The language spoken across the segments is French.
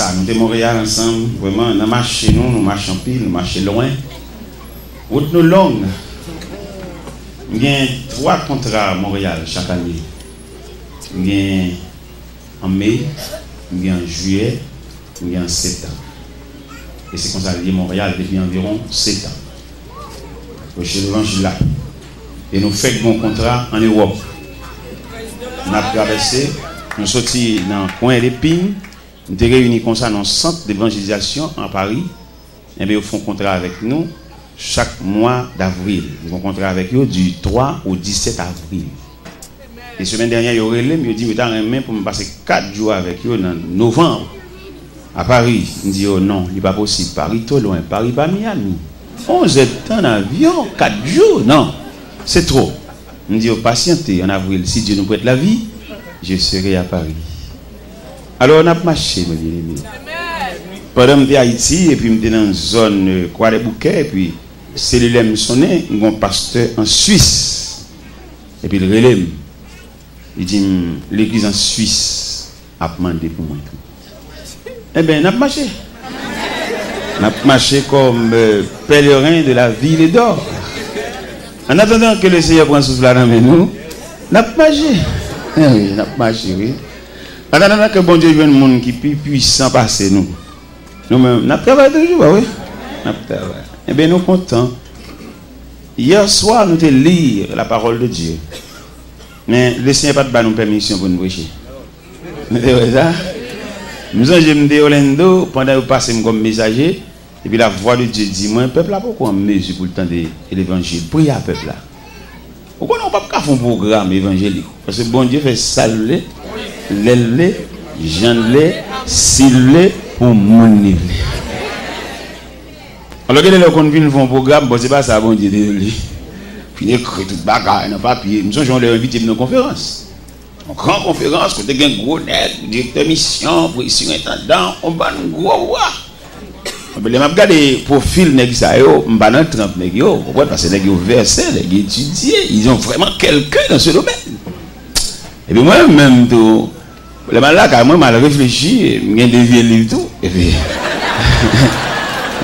ça, nous de Montréal ensemble, vraiment, nous marchons, nous marchons pile, nous marchons loin. Route nous longue. Il y a 3 contrats à Montréal chaque année. Il y a en mai, il y a en juillet, il y a en septembre. Et c'est comme ça que Montréal depuis environ 7 ans. Chez l'évangile là. Et nous faisons un contrat en Europe. On a traversé, nous sommes sortis dans le coin d'Épine, nous sommes réunis comme ça dans le centre d'évangélisation en Paris. Et bien, ils font un contrat avec nous chaque mois d'avril. Ils font un contrat avec eux du 3 au 17 avril. Et la semaine dernière, ils ont relé, ils ont dit, vous avez main pour me passer 4 jours avec eux dans novembre à Paris. Ils disent, oh non, il n'est pas possible. Paris, trop loin. Paris, pas Miami. 11 temps en avion, 4 jours, non. C'est trop. On dit, patientez en avril, si Dieu nous prête la vie, je serai à Paris. Alors on a marché, mes bien-aimés. Pendant que j'étais à Haïti, et puis j'étais dans une zone Croix des Bouquets, et puis cellulaire me sonnait, un pasteur en Suisse. Et puis le relais, il dit, l'église en Suisse a demandé pour moi. Eh bien, on a marché. On a marché comme pèlerin de la ville d'or. En attendant que le Seigneur prenne souffle là dans nous, on a marché. Oui, on a marché, oui. En attendant que bon Dieu vienne un monde qui est plus puissant passer nous. Nous-mêmes, on a travaillé toujours, oui. On a travaillé. Eh bien, nous sommes contents. Hier soir, nous avons lu la parole de Dieu. Mais le Seigneur n'a pas de permission pour nous prêcher. Nous avons dit Orlando, pendant que vous passez comme messager, et puis la voix de Dieu dit, moi, peuple là, pourquoi on mesure pour le temps de l'évangile? Priez à peuple là. Pourquoi on ne peut pas faire un programme évangélique? Parce que bon Dieu fait saluer, l'élever, j'enlever, s'il pour mon niveau. Alors, quand on vient faire un programme, bon, c'est pas ça, bon Dieu, désolé. Puis, il écrit tout bagarre dans le papier. Nous sommes invités à nos conférences. En grande conférence, quand il y a un gros net, directeur mission, président intendant, on va un gros roi. Je regarde les profils de ça, je ne pas dans 30 nègres, parce que les versés, les étudiés, ils ont vraiment quelqu'un dans ce domaine. Et puis moi-même, le mal là, quand moi, mal réfléchi, je viens de dévier le livre tout. Et puis,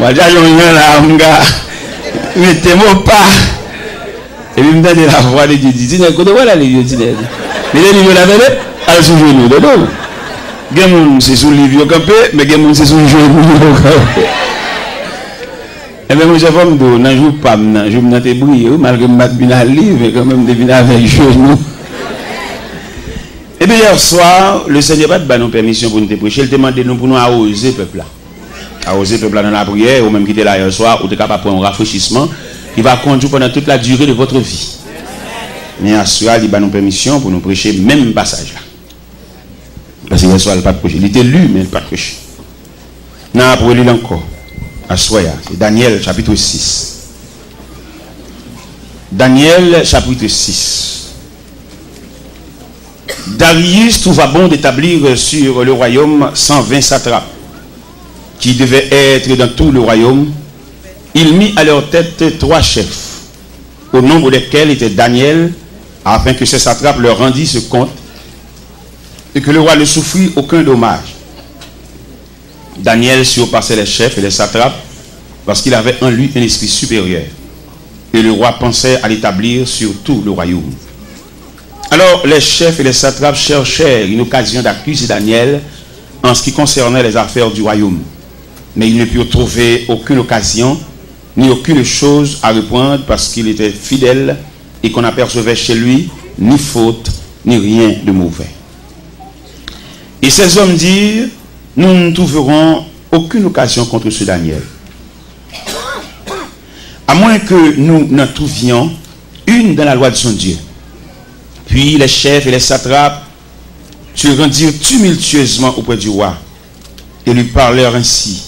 moi, j'ai un là, mon gars, mettez-moi pas. Et puis, je me donne la voix de Dieu, dis, écoutez, voilà les yeux, mais les livres là, elles sont genoux, de dos. Quelqu'un c'est sous le livre campé, mais quelqu'un c'est sous le genou campé. Et bien, moi, j'ai fait un jour, pas, je me suis brillé, malgré que je suis bien à livre, mais quand même, je suis avec genou. Et bien, hier soir, le Seigneur n'a pas de permission pour nous prêcher. Il demande nous pour nous arroser le peuple là. Arroser le peuple là dans la prière, ou même quitter là hier soir, ou de capable pour un rafraîchissement qui va conduire pendant toute la durée de votre vie. Mais hier soir, il a nous permission pour nous prêcher même passage là. Parce que hier soir, il n'a pas de prêcher. Il était lu, mais il n'a pas de prêcher. Non, pour lire encore. À soya, c'est Daniel chapitre 6. Daniel chapitre 6. Darius trouva bon d'établir sur le royaume 120 satrapes qui devaient être dans tout le royaume. Il mit à leur tête 3 chefs, au nombre desquels était Daniel, afin que ces satrapes leur rendissent compte et que le roi ne souffrit aucun dommage. Daniel surpassait les chefs et les satrapes parce qu'il avait en lui un esprit supérieur. Et le roi pensait à l'établir sur tout le royaume. Alors les chefs et les satrapes cherchèrent une occasion d'accuser Daniel en ce qui concernait les affaires du royaume. Mais ils ne purent trouver aucune occasion ni aucune chose à reprendre parce qu'il était fidèle et qu'on n'apercevait chez lui ni faute ni rien de mauvais. Et ces hommes dirent, nous ne trouverons aucune occasion contre ce Daniel. À moins que nous n'en trouvions une dans la loi de son Dieu. Puis les chefs et les satrapes se rendirent tumultueusement auprès du roi et lui parlèrent ainsi.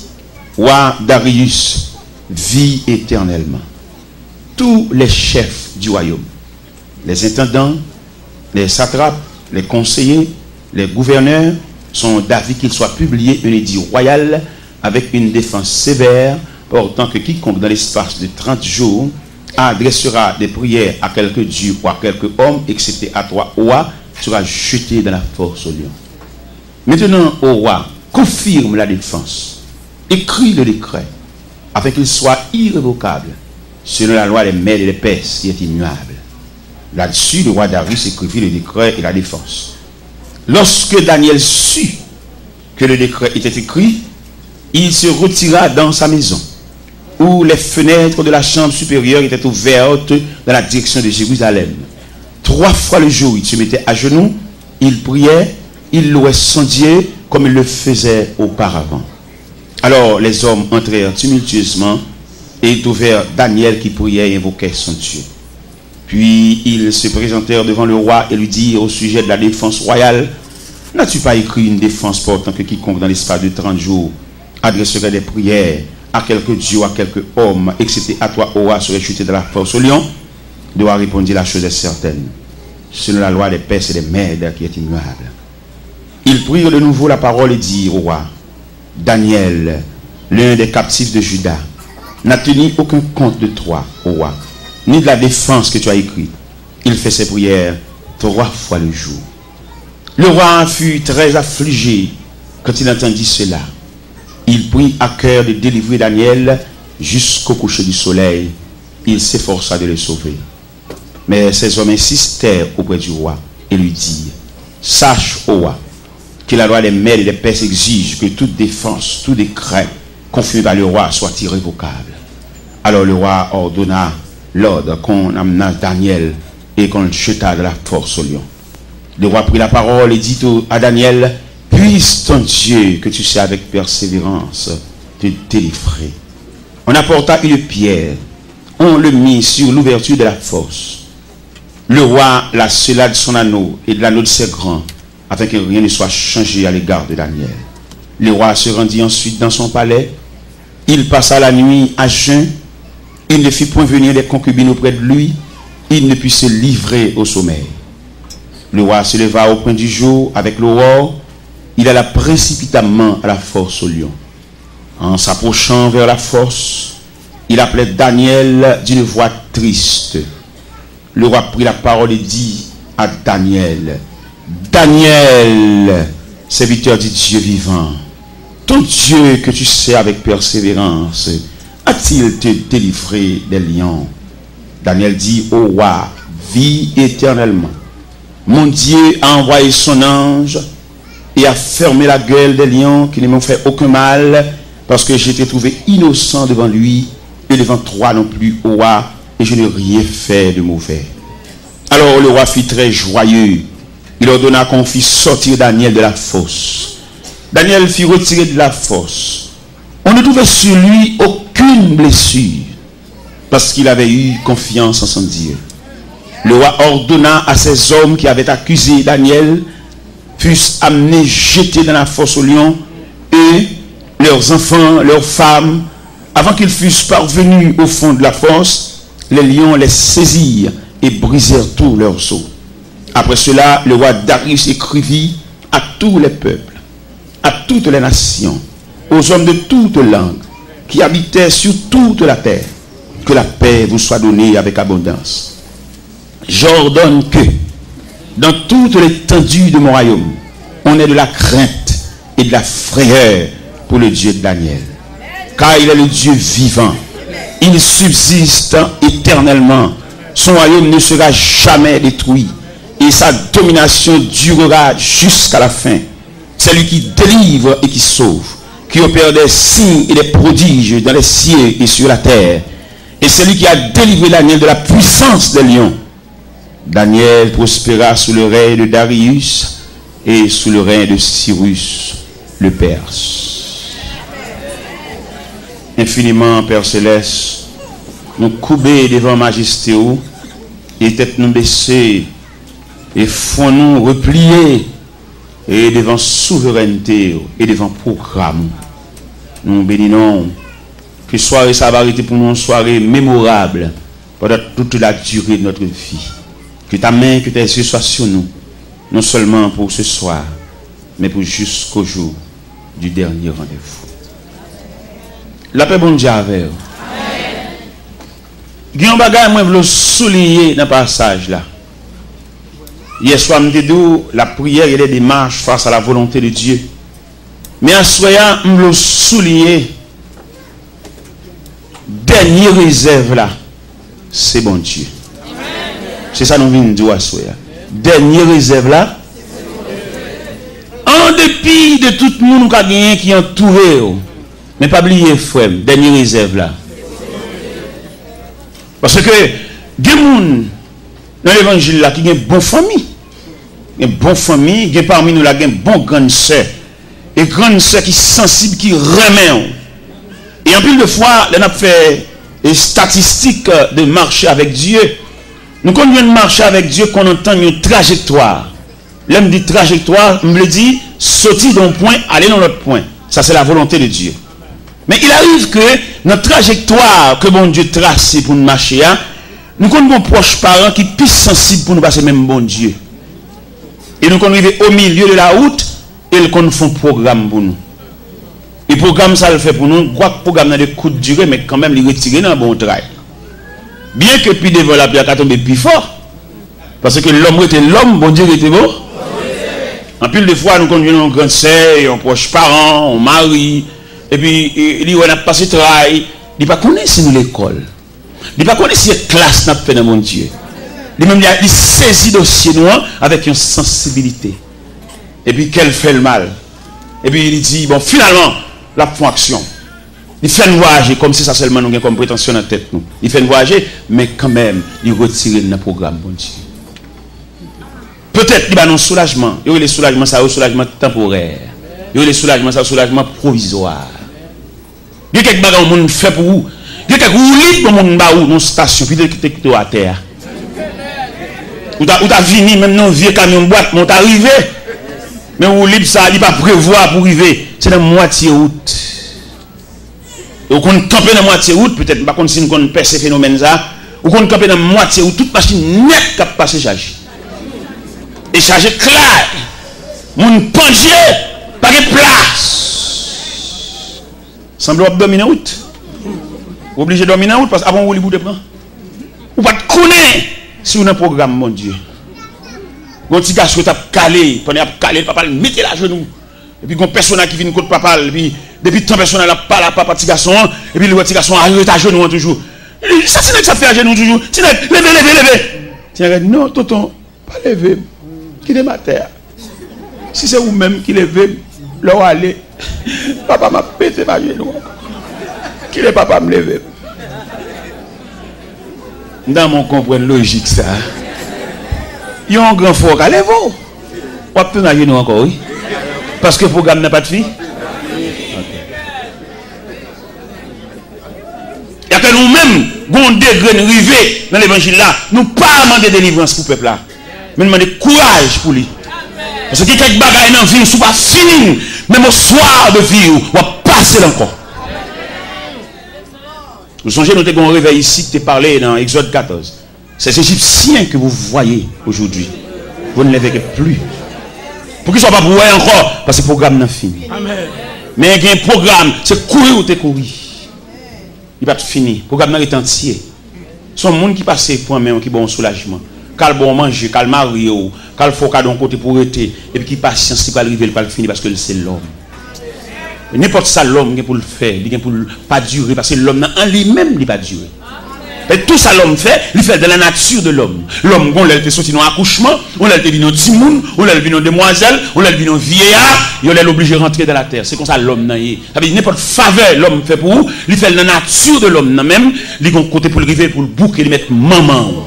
Roi Darius, vis éternellement. Tous les chefs du royaume, les intendants, les satrapes, les conseillers, les gouverneurs, sont d'avis qu'il soit publié un édit royal avec une défense sévère, portant que quiconque dans l'espace de 30 jours adressera des prières à quelque dieu ou à quelque homme, excepté à toi, roi, sera jeté dans la force au lion. Maintenant, au roi, confirme la défense, écrit le décret, afin qu'il soit irrévocable, selon la loi des Mèdes et des Perses qui est immuable. Là-dessus, le roi Darius écrivit le décret et la défense. Lorsque Daniel sut que le décret était écrit, il se retira dans sa maison, où les fenêtres de la chambre supérieure étaient ouvertes dans la direction de Jérusalem. 3 fois le jour, il se mettait à genoux, il priait, il louait son Dieu comme il le faisait auparavant. Alors les hommes entrèrent tumultueusement et trouvèrent Daniel qui priait et invoquait son Dieu. Puis ils se présentèrent devant le roi et lui dirent au sujet de la défense royale: n'as-tu pas écrit une défense portant que quiconque dans l'espace de 30 jours adresserait des prières à quelque dieu ou à quelque homme, excepté à toi, ô roi, serait chuté de la force au lion? Le roi répondit: la chose est certaine, selon la loi des Perses et des Mèdes qui est immuable. Ils prirent de nouveau la parole et dirent au roi: Daniel, l'un des captifs de Juda, n'a tenu aucun compte de toi, ô roi, ni de la défense que tu as écrite. Il fait ses prières 3 fois le jour. Le roi fut très affligé quand il entendit cela. Il prit à cœur de délivrer Daniel jusqu'au coucher du soleil. Il s'efforça de le sauver. Mais ces hommes insistèrent auprès du roi et lui dirent: sache, ô roi, que la loi des Mèdes et des Perses exige que toute défense, tout décret confirmé par le roi soit irrévocable. Alors le roi ordonna l'ordre qu'on amena Daniel et qu'on le jeta de la force au lion. Le roi prit la parole et dit à Daniel: puisse ton Dieu, que tu sais avec persévérance, te délivrer. On apporta une pierre, on le mit sur l'ouverture de la fosse. Le roi la scella de son anneau et de l'anneau de ses grands, afin que rien ne soit changé à l'égard de Daniel. Le roi se rendit ensuite dans son palais. Il passa la nuit à jeun. Il ne fit point venir des concubines auprès de lui. Il ne put se livrer au sommeil. Le roi se leva au point du jour avec l'aurore. Il alla précipitamment à la force au lion. En s'approchant vers la force, il appelait Daniel d'une voix triste. Le roi prit la parole et dit à Daniel: Daniel, serviteur du Dieu vivant, ton Dieu que tu sais avec persévérance, a-t-il te délivré des lions? Daniel dit: ô roi, vis éternellement. Mon Dieu a envoyé son ange et a fermé la gueule des lions qui ne m'ont fait aucun mal, parce que j'étais trouvé innocent devant lui et devant toi non plus, ô roi, et je n'ai rien fait de mauvais. Alors le roi fut très joyeux. Il ordonna qu'on fît sortir Daniel de la fosse. Daniel fut retiré de la fosse. On ne trouvait sur lui aucune blessure, parce qu'il avait eu confiance en son Dieu. Le roi ordonna à ces hommes qui avaient accusé Daniel fussent amenés, jetés dans la fosse aux lions, et leurs enfants, leurs femmes, avant qu'ils fussent parvenus au fond de la fosse, les lions les saisirent et brisèrent tous leurs os. Après cela, le roi Darius écrivit à tous les peuples, à toutes les nations, aux hommes de toutes langues qui habitaient sur toute la terre, que la paix vous soit donnée avec abondance. J'ordonne que, dans toute l'étendue de mon royaume, on ait de la crainte et de la frayeur pour le Dieu de Daniel. Car il est le Dieu vivant. Il subsiste éternellement. Son royaume ne sera jamais détruit. Et sa domination durera jusqu'à la fin. C'est lui qui délivre et qui sauve, qui opère des signes et des prodiges dans les cieux et sur la terre. Et c'est lui qui a délivré Daniel de la puissance des lions. Daniel prospéra sous le règne de Darius et sous le règne de Cyrus le Perse. Infiniment, Père Céleste, nous couper devant majesté et tête nous baisser et font nous replier et devant souveraineté et devant programme. Nous bénissons que soirée ça va être pour nous une soirée mémorable pendant toute la durée de notre vie. Que ta main, que tes yeux soient sur nous, non seulement pour ce soir, mais pour jusqu'au jour du dernier rendez-vous. La paix bon Dieu avec vous. Il y a un bagage que je veux souligner dans le passage là. Hier soir, je me dis la prière et les démarches face à la volonté de Dieu. Mais en soyant, je veux souligner, dernière réserve là, c'est bon Dieu. C'est ça que nous venons de dire à soya. Dernière réserve là, en dépit de tout le monde qui est entouré, mais pas oublier, frère, dernière réserve là. Parce que, il y a des gens dans l'évangile là qui ont une bonne famille. Une bonne famille, il y a parmi nous là, une bonne grande sœur. Et grande sœur qui sont sensibles, qui remet. Et en plus de fois, on a fait des statistiques de marcher avec Dieu. Nous, quand on vient de marcher avec Dieu, qu'on entend une trajectoire. L'homme dit trajectoire, on me dit sortir d'un point, aller dans l'autre point. Ça, c'est la volonté de Dieu. Mais il arrive que notre trajectoire que bon Dieu trace pour nous marcher, nous connaissons nos proches parents qui sont plus sensibles pour nous passer même bon Dieu. Et nous connaissons au milieu de la route et ils font un programme pour nous. Et le programme, ça le fait pour nous. Quoi que le programme a des coups de durée, mais quand même, il retire dans un bon travail. Bien que puis devant la pierre, tombe plus fort. Parce que l'homme était l'homme, bon Dieu était beau. En plus de fois, nous conduisons une grande sœur, un proche parent, un mari. Et puis, il dit, on a passé le travail. Il ne pas connaître si nous l'école. Il ne pas connaître si la classe n'a fait dans mon Dieu. Il saisit le dossier noir avec une sensibilité. Et puis, qu'elle fait le mal. Et puis, il dit, bon, finalement, la font action. Il fait nous voyager comme si ça seulement nous avons comme prétention dans la tête. Nous. Il fait nous voyager, mais quand même, il retire le programme, bon Dieu. Peut-être qu'il y a un soulagement. Il y a le soulagement, ça, un soulagement temporaire. Il y a le soulagement, ça, un soulagement provisoire. Il y a quelques bagages que monde fait pour vous. Il y a quelques roulis pour monde dans une station, puis il y a à terre. Ou t'as venu, même dans un vieux camion de boîte, mais t'es arrivé. Mais vous libre ça, il n'est pas prévoir pour arriver. C'est la moitié route. Et vous comptez camper dans la moitié route, peut-être pas si nous perd ces phénomènes là. Vous comptez camper dans la moitié route, toute machine nette qui passe chargée. Et chargé clair. Mon pendier, pas de place. Semble dominer la route. Vous obligez de dominer la route parce qu'avant vous de prendre. Vous ne pouvez pas connaître si vous avez un programme, mon Dieu. Quand tu as calé, pendant calé, papa mettez la genou. Et puis, quand personne qui vient contre papa, et puis, depuis tant personne n'a pas la papa petit garçon, et puis le petit garçon arrive à genoux toujours. Ça, c'est que ça fait à genoux toujours. Levez. Tiens, non, tonton, pas lever. Qui est ma terre. Si c'est vous-même qui levez, là où aller, papa m'a pété ma genou. Qui est papa me lever. Dans mon comprendre logique, ça. Il y a un grand fort à lever. On va plus nous encore, oui. Parce que le programme n'a pas de fille. Il y a que nous-mêmes, nous degré de river dans l'évangile là, nous pas demander délivrance pour le peuple là. Mais demander courage pour lui. Parce que quelques bagages dans la vie, ne sont pas finis. Même au soir de vie, on va passer encore. Vous songez, nous avons un réveil ici qui est parlé dans Exode 14. Ces Égyptiens que vous voyez aujourd'hui, vous ne les verrez plus. Pour qu'ils ne soient pas pour voir encore, parce que le programme n'a fini. Amen. Mais il y a un programme, c'est courir ou te courir. Il va être fini. Le programme est entier. Ce sont les gens qui passent pour un qui ont un soulagement. Quand bon manger, quand marié, quand il faut d'un côté pour arrêter, et puis qui patience, qui va arriver, il va le finir parce que c'est l'homme. N'importe ça, l'homme qui pour le faire, il pour pas durer, parce que l'homme en lui-même, il ne va pas durer. Et tout ça l'homme fait, il fait de la nature de l'homme. L'homme, on l'a été sorti dans l'accouchement, on l'a été vu dans Timoun, on l'a vu dans demoiselle, on l'a vu dans vieillard, et on l'a obligé de rentrer dans la terre. C'est comme ça l'homme n'a y. Ça veut dire n'importe faveur l'homme fait pour vous, il fait de la nature de l'homme même, il a un côté pour le river, pour le bouc et le mettre maman.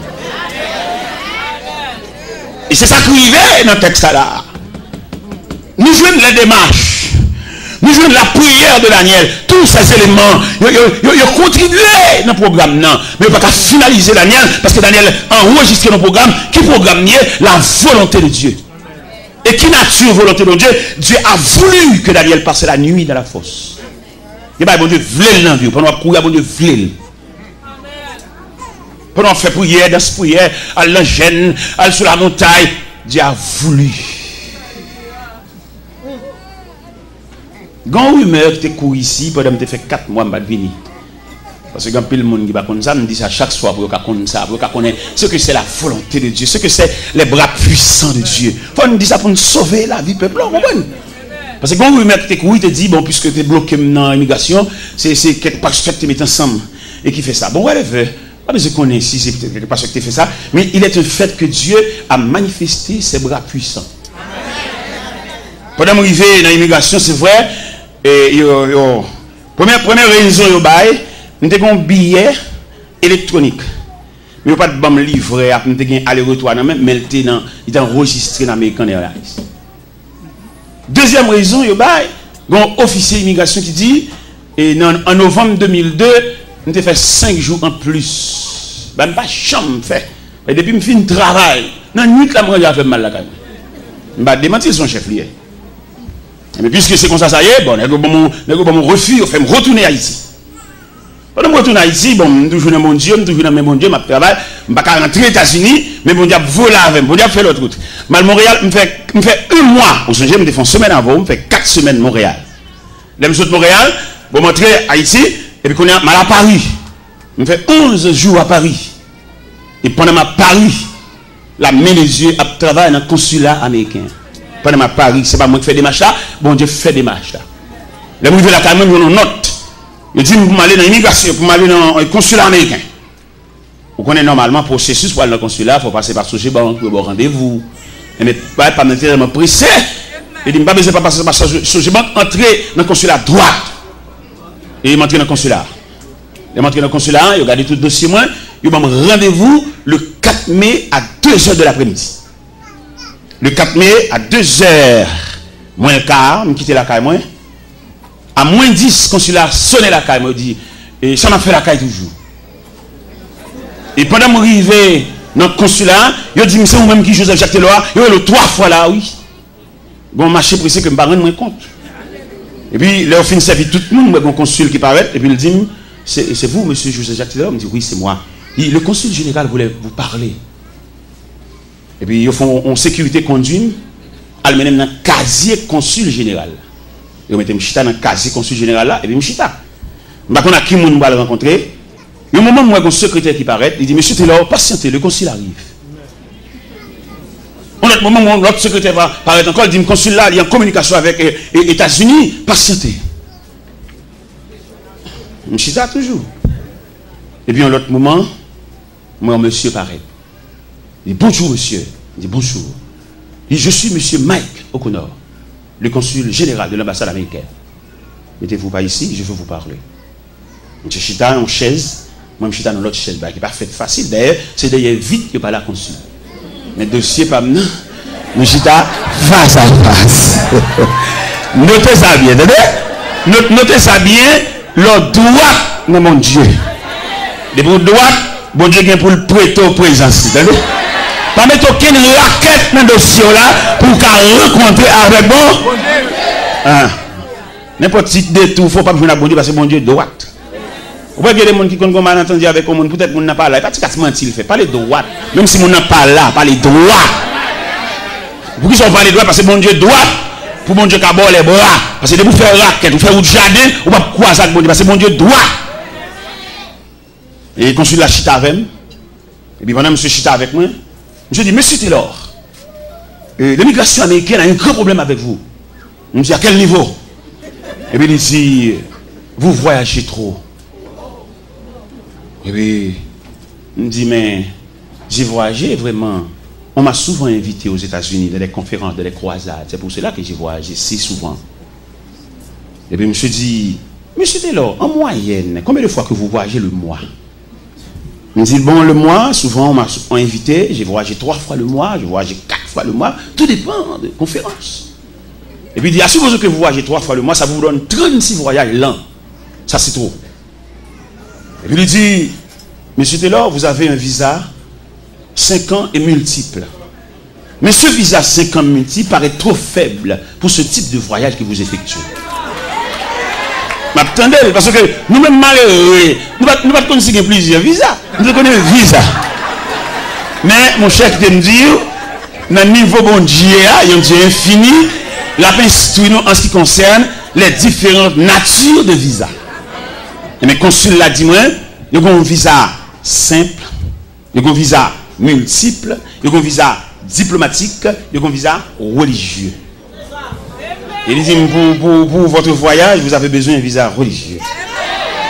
Et c'est ça qui arrive dans le texte là. Nous jouons les démarches. Nous jouons la prière de Daniel. Tous ces éléments, ils contribuent dans le programme. Non. Mais il ne peut pas finaliser Daniel parce que Daniel a enregistré dans le programme qui programme la volonté de Dieu. Et qui nature volonté de Dieu? Dieu a voulu que Daniel passe la nuit dans la fosse. Et bien, bon Dieu voulait dans la vie. Pendant courir, bon Dieu voulait. Pendant faire prière, dans cette prière, à l'engène, à sur la montagne, Dieu a voulu. Quand rumeur qui te court ici, pendant que tu fais 4 mois, je ne vais pas venir. Parce que quand le monde qui va connaître ça, me dit ça chaque soir pour qu'on ça, pour qu'on connaisse ce que c'est la volonté de Dieu, ce que c'est les bras puissants de Dieu. Il faut nous dire ça pour nous sauver la vie du peuple. Parce Parce que quand vous mettez il te dit, bon, puisque tu es bloqué dans l'immigration, c'est quelque part que tu mets ensemble et qui fait ça. Bon, whatever. Pas besoin de connaître si c'est quelque part que tu fais ça, mais il est un fait que Dieu a manifesté ses bras puissants. Pendant que je suis dans l'immigration, c'est vrai, première raison, nous avons un billet électronique. Mais il n'y a pas de bon livret, nous avons un aller-retour, mais il est enregistré dans American Airlines. Deuxième raison, il y a un officier d'immigration qui dit, en novembre 2002, nous avons fait 5 jours en plus. Je n'ai pas de chambre fait. Et depuis que je finis le travail, dans la nuit, je fait mal la caille. Je vais démentir son chef lié. Mais puisque c'est comme ça, ça y est, bon, je vais mon refus, je vais me retourner à Haïti. Quand je retourne à Haïti, bon, je suis toujours dans mon Dieu, je suis toujours dans mon Dieu, je travaille, je ne vais pas rentrer aux États-Unis, mais mon Dieu voler avec, mon Dieu fait l'autre route. Mal Montréal, je fais 1 mois, on se je me fais une semaine avant, je fais 4 semaines Montréal. Là, je suis de Montréal, je vais rentrer à Haïti, et puis quand je suis à Paris, je fais 11 jours à Paris. Et pendant ma Paris, la main des yeux à travailler dans le consulat américain. Pendant ma Paris, ce n'est pas moi qui fais des marches là, bon Dieu fait des marches là. Là, je vais là quand même, je note. Je dis pour m'aller dans l'immigration, pour m'aller dans le consulat américain. Vous connaissez normalement le processus pour aller dans le consulat, il faut passer par Soje Bank, pour avoir rendez-vous. Mais pas nécessairement pressé. Il dit, je ne vais pas passer par Soje Bank, entrer dans le consulat droite. Et il m'entre dans le consulat. Il m'entre dans le consulat, il a gardé tout le dossier, il m'a rendez-vous le 4 mai à 2h de l'après-midi. Le 4 mai à 2h moins le quart, je quitte la caille moins. À moins 10, consulat sonne la caille, me dit, et ça m'a fait la caille toujours. Et pendant que je suis arrivé dans le consulat, il dit, mais c'est vous-même qui Joseph Jacques Teloa, il est 3 fois là, oui. Bon, marché pressé que je ne me rends pas compte. Et puis, là, on finit servir tout le monde, mon consul qui paraît, et puis il dit, c'est vous, monsieur Joseph Jacques Teloa? Il me dit, oui, c'est moi. Le consul général voulait vous parler. Et puis, ils font en sécurité conduite, ils mettent dans le casier consul général. Ils mettent Mchita dans le casier consul général là, et puis Mchita. Je ne sais pas qui on va le rencontrer. Il y a un moment où il y a un secrétaire qui paraît, il dit, monsieur Taylor, patientez, le consul arrive. Un autre moment où l'autre secrétaire va paraître encore, il dit, le consul là, il est en communication avec les États-Unis, patientez. Mchita toujours. Et puis, à l'autre moment, moi, monsieur paraît. Il dit, bonjour, monsieur. Il dit, bonjour. Il dit, je suis monsieur Mike O'Connor, le consul général de l'ambassade américaine. Mettez-vous pas ici, je veux vous parler. Monsieur Chita en chaise, moi, je suis dans l'autre chaise, qui n'est pas fait facile. D'ailleurs, c'est d'ailleurs vite que par la consul. Mais dossier pas maintenant, nous Chita face à face. Notez ça bien, notez ça bien, l'autre droit, non, mon Dieu. Les bons droits, bon Dieu vient pour le prêter au présence. Pas mettre aucune raquette dans le dossier là pour qu'elle rencontre avec bon. N'importe qui détour, il ne faut pas jouer à bon Dieu parce que bon Dieu est droite. Vous voyez des gens qui ont malentendu avec le monde, peut-être qu'on n'a pas là. Parce que mentir, il fait pas les droits. Même si on n'a pas là, pas les droits. Pour qui sont pas les droits parce que bon Dieu est droit. Pour bon Dieu qui a les bras. Parce que de vous faire raquette, vous faire un jardin, vous ne pouvez pas croiser avec bon Dieu parce que bon Dieu est droit. Et le consul la chita avec moi. Et puis pendant monsieur chita avec moi, je dis, monsieur Taylor, l'immigration américaine a un grand problème avec vous. Je me dis, à quel niveau? Et puis il dit, vous voyagez trop. Et puis, il me dit, mais j'ai voyagé vraiment. On m'a souvent invité aux États-Unis dans des conférences, dans des croisades. C'est pour cela que j'ai voyagé si souvent. Et puis, je me dit, monsieur Taylor, en moyenne, combien de fois que vous voyagez le mois? Il me dit, bon, le mois, souvent, on m'a invité, j'ai voyagé 3 fois le mois, j'ai voyagé 4 fois le mois. Tout dépend des conférences. Et puis, il dit, à supposer que vous voyagez 3 fois le mois, ça vous donne 36 voyages l'an. Ça, c'est trop. Et puis il dit, monsieur Taylor, vous avez un visa 5 ans et multiple. Mais ce visa 5 ans multiple paraît trop faible pour ce type de voyage que vous effectuez. Attendez, parce que nous-mêmes malheureux, nous ne pouvons pas connaître plusieurs visas. Nous connaissons un visa. Mais mon cher qui me dit, dans le niveau bon Dieu, il y a un Dieu infini, la instruit nous en ce qui concerne les différentes natures de visa. Et mes consuls l'a dit moi, il y a un visa simple, il y a un visa multiple, il y a un visa diplomatique, il y a un visa religieux. Il dit, pour votre voyage, vous avez besoin d'un visa religieux.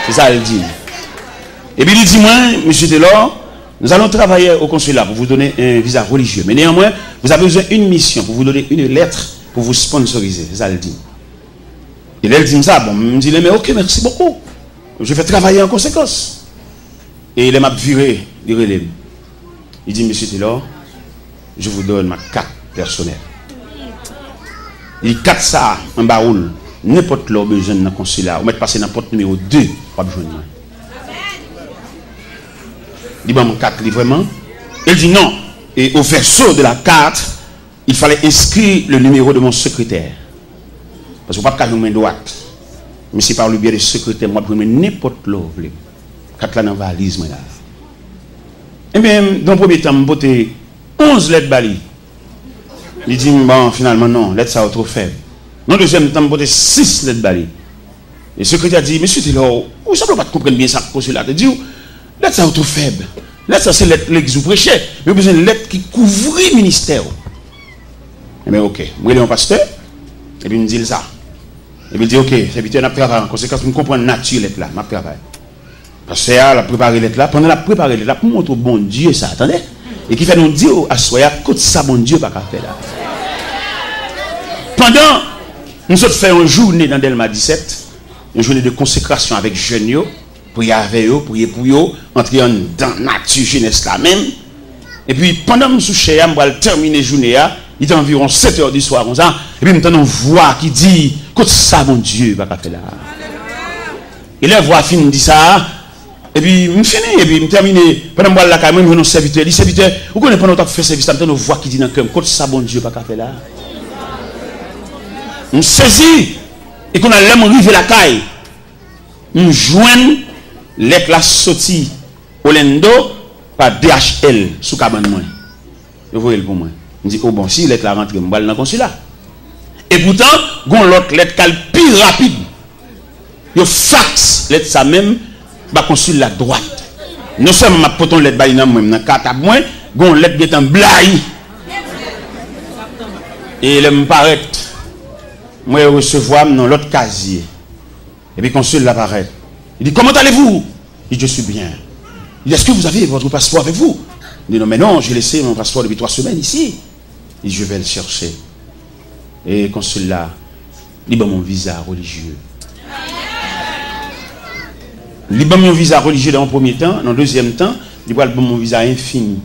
C'est ça, il dit. Et puis il dit, moi, monsieur Taylor, nous allons travailler au consulat pour vous donner un visa religieux. Mais néanmoins, vous avez besoin d'une mission pour vous donner une lettre pour vous sponsoriser. C'est ça, il dit. Et là, il dit ça. Bon, il me dit, mais ok, merci beaucoup. Je vais travailler en conséquence. Et il m'a viré, il relève. Il dit, monsieur Taylor, je vous donne ma carte personnelle. Il dit, carte ça, en baoul, n'importe là, besoin dans le consulat. Vous mettez passer dans le porte numéro 2, pas besoin de moi. Il dit, bon, mon carte, vraiment. Il dit, non. Et au verso de la carte, il fallait inscrire le numéro de mon secrétaire. Parce que vous ne pouvez pas faire une main droite. Mais c'est par le biais du secrétaire, moi, je peux n'importe là. Carte là dans la valise, là. Et bien, dans le premier temps, je vais 11 lettres bali. Il dit, bon, finalement, non, lettres ça trop faible. Dans le deuxième temps, je vais 6 lettres bali. Et le secrétaire dit, monsieur Taylor, vous ne savez pas comprendre bien ça, consulat. Il dit, lettres ça trop faible. Lettres ça, c'est lettres que vous prêchez. Mais vous avez besoin de lettres qui couvrent le ministère. Et bien, ok. Moi, je suis un pasteur. Et puis, il me dit ça. Et puis, il dit, ok, c'est habitué à travailler. En conséquence, je comprends la nature de lettre là. Je travaille. Parce que a préparé l'être là, pendant la préparé l'être là, pour montrer au bon Dieu ça, attendez. Et qui fait nous dire à soya, côté ça, bon Dieu, pas qu'à faire là. Pendant, nous avons fait une journée dans Delma 17, une journée de consécration avec jeunes, prier avec eux, prier pour eux, entrer dans la nature jeunesse là même. Et puis, pendant que nous sommes on va terminer la journée, il est environ 7 h du soir, comme ça, et puis nous avons une voix qui dit, côté ça, bon Dieu, pas qu'à faire là. Et la voix fin dit ça. Et puis, je finis, et puis, je termine. Pendant que je suis là, je vais serviteur. Il dit, serviteur, vous connaissez pendant que je fais service, je une voix qui dit dans le cœur, quand ça, bon Dieu, pas qu'à faire là. Je saisis, et qu'on a l'aime arriver la caille. Je joigne l'être la sortie au Lendo par DHL sous cabane moi. Vous voyez pour moi. Je dis, oh bon, si l'être la rentre, je vais dans le consulat. Et pourtant, il y a l'autre lettre qui est plus rapide. Il fax l'être ça même. Bah consul la droite. Non seulement ma poton lettre baïna même dans carte à moi, gon lettre qui est en blaye. Et il me paraît moi recevoir dans l'autre casier. Et puis consul l'apparaît. Il dit comment allez-vous? Il dit je suis bien. Il dit est-ce que vous avez votre passeport avec vous? Il dit non mais non, j'ai laissé mon passeport depuis 3 semaines ici. Il dit je vais le chercher. Et consul là, il dit mon visa religieux. Il a mon visa religieux dans le premier temps, dans le deuxième temps, il a mon visa infini.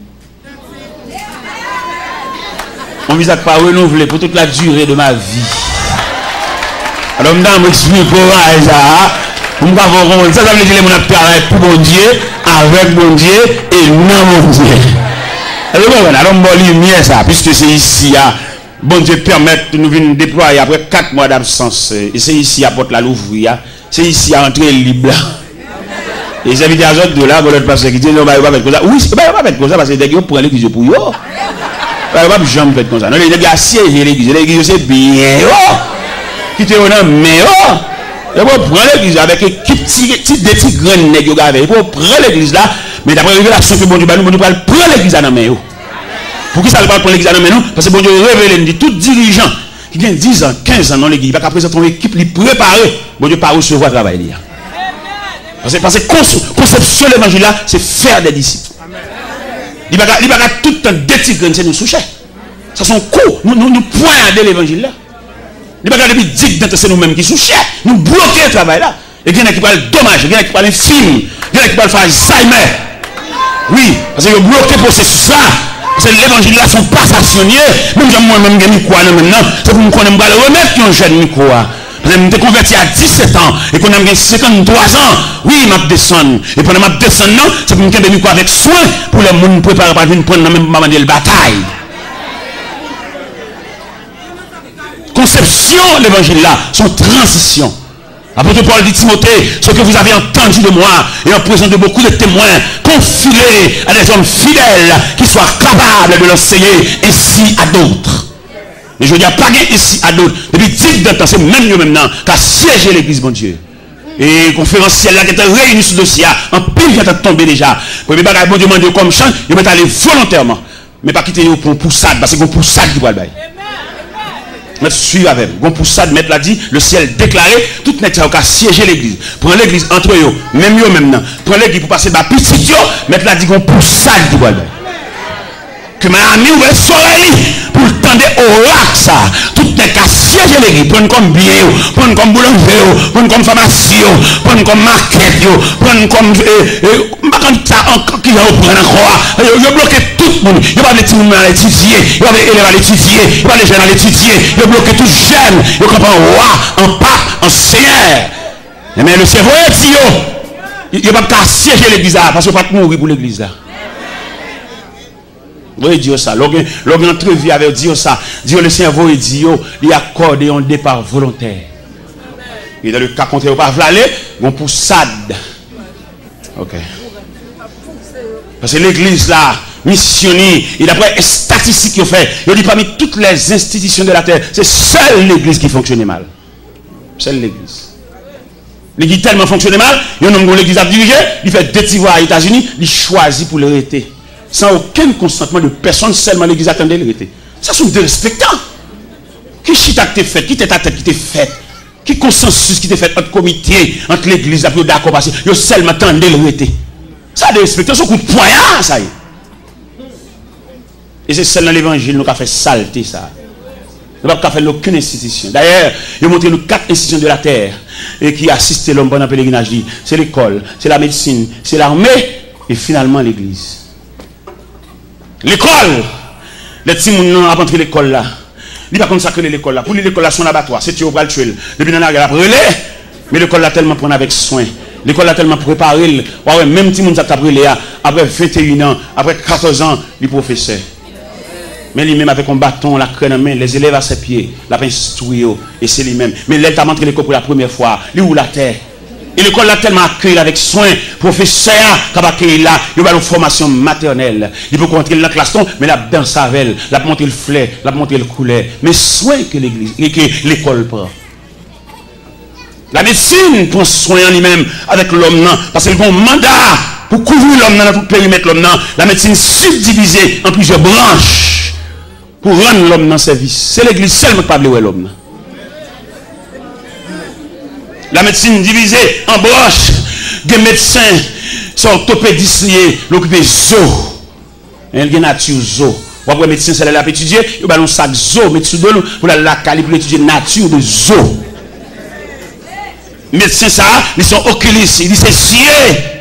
Mon visa pas renouvelé pour toute la durée de ma vie. Alors, je vais expliquer pour ça, ça veut dire que je travaille pour mon Dieu, avec mon Dieu et non mon Dieu. Alors, je vais lumière ça, puisque c'est ici, bon Dieu permet de nous venir déployer après 4 mois d'absence. Et c'est ici à Porte la Louvre, c'est ici à entrer libre. Et les invitations de là, vous passer qui disent non, va pas faire comme ça. Oui, va pas faire comme ça parce que les gens prennent l'église pour eux. Va pas jamais faire comme ça. Non, les gars siègent l'église c'est bien. Qui te honneur mais ils vont prendre l'église avec équipe des petits grands nègres avec. Ils vont prendre l'église là, mais d'après révélation que bon Dieu va nous prendre l'église dans main. Pour qui ça ne va pas prendre l'église dans main? Parce que bon Dieu révèle dit tout dirigeant qui vient 10 ans, 15 ans dans l'église, il va qu'à présenter une équipe li préparée. Bon Dieu pas recevoir travail là. Parce que conception de l'évangile là, c'est faire des disciples. Il ne va pas tout le temps détigrer, c'est nous soucher. Ça sont cours. Nous poignardons l'évangile là. Il ne va pas dire que c'est nous-mêmes qui souchons. Nous bloquons le travail là. Et il y en a qui parlent dommage, il y en a qui parlent film, il y en a qui parlent Alzheimer. Oui, parce que vous bloquez le processus là. Parce que l'évangile là sont pas stationnés. Même si moi-même j'ai mis quoi maintenant, c'est pour me connaître, je vais remettre un jeune micro. Je me suis converti à 17 ans et qu'on a 53 ans. Oui, je descends. Et pendant que je descends, c'est pour me faire avec soin pour les gens préparer pour venir prendre même moment de la bataille. Conception de l'évangile là, son transition. Apôtre Paul dit Timothée, ce que vous avez entendu de moi et en présence de beaucoup de témoins, confiez à des hommes fidèles qui soient capables de l'enseigner ainsi à d'autres. Mais je ne dis pas ici à d'autres. Depuis 10 ans, c'est même mieux maintenant qu'à siéger l'église, mon Dieu. Et conférenciel là qui était réuni sur le dossier, en pile qui est tombé déjà. Pour ne pas bon Dieu demander comme chant, il va aller volontairement. Mais pas quitter pour poussade, parce que c'est pour poussade qui va le bail. Mettre suivre avec. Bon pour ça de mettre là dit, le ciel déclaré, tout n'est qu'à siéger l'église. Prends l'église entre eux, même eux maintenant. Prends l'église pour passer par petit yo, mettre là dit bon pour ça dit voilà. Que ma ami ou le soleil pour le temps de oracle ça. Tout n'est qu'à siéger l'église. Prendre comme bien, prendre comme boulanger, prendre comme pharmacie, prendre comme market, prendre comme ça encore qui va prendre encore. Il bloqué tout le monde. Il va les petits à l'étudier, il va les élèves à l'étudier, il va les jeunes à l'étudier, il va bloquer tout jeune, il comprend roi, en pape, en seigneur. Mais le cerveau est dit, il va pas siéger l'église là, parce qu'il va pas mourir pour l'église là. Oui, Dieu ça. L'homme entrevue avec Dieu ça. Dieu le cerveau et dit, il accorde un départ volontaire. Et dans le cas contraire, pas aller, bon pour SAD. Ok. Parce que l'église là, missionnée, et d'après les statistiques qu'il fait, il dit parmi toutes les institutions de la terre, c'est seule l'église qui fonctionnait mal. Seule l'église. L'église tellement fonctionnait mal, il y a un homme dont l'église a dirigé, il fait des petits voix aux États-Unis, il choisit pour l'arrêter. Sans aucun consentement de personne, seulement l'église attendait l'arrêter. Ça sont des respectants. Qui chita qui t'est fait, qui t'est ta tête qui t'est fait, qui consensus qui t'est fait entre comité, entre l'église, après d'accord passé, il seulement attendait l'arrêter. Ça des respectants, son coup de poignard, ça y est. Et c'est celle dans l'évangile, nous avons fait saleté ça. Nous n'avons pas fait aucune institution. D'ailleurs, il a montré nous 4 institutions de la terre et qui assistent l'homme pendant le pèlerinage. C'est l'école, c'est la médecine, c'est l'armée et finalement l'église. L'école, les petits gens ont rentré l'école là. Il n'y a pas consacré l'école là. Pour l'école là, son abattoir, c'est tu au bras le tuer. Depuis dans la relais, mais l'école là tellement prendre avec soin. L'école là tellement préparé. Ouais, même si moun ça t'a brûlé après 21 ans, après 14 ans, les professeurs. Mais lui-même avec un bâton, la crème en main, les élèves à ses pieds, la instruit et c'est lui-même. Mais là, t'a montré l'école pour la première fois, lui ou la terre. Et l'école l'a tellement accueilli avec soin, professeur, qui a accueilli là, il a une formation maternelle. Il peut rentrer dans la classe, mais la dans sa velle, la monter le fleur, la monter le couleur. Mais soin que l'église, que l'école prend. La médecine prend soin en lui-même avec l'homme, parce qu'il a un mandat pour couvrir l'homme dans tout périmètre l'homme. La médecine subdivisée en plusieurs branches pour rendre l'homme dans service. C'est l'église seulement qui parle de l'homme. La médecine divisée en branches. Des médecins sont orthopédistes, l'occupé zo. Il y a nature zo. Après médecin, c'est là pour étudier. Il y a un sac zo, médecin pour la cali pour étudier nature de zo. Médecins ça, ils sont oculistes, ils disent c'est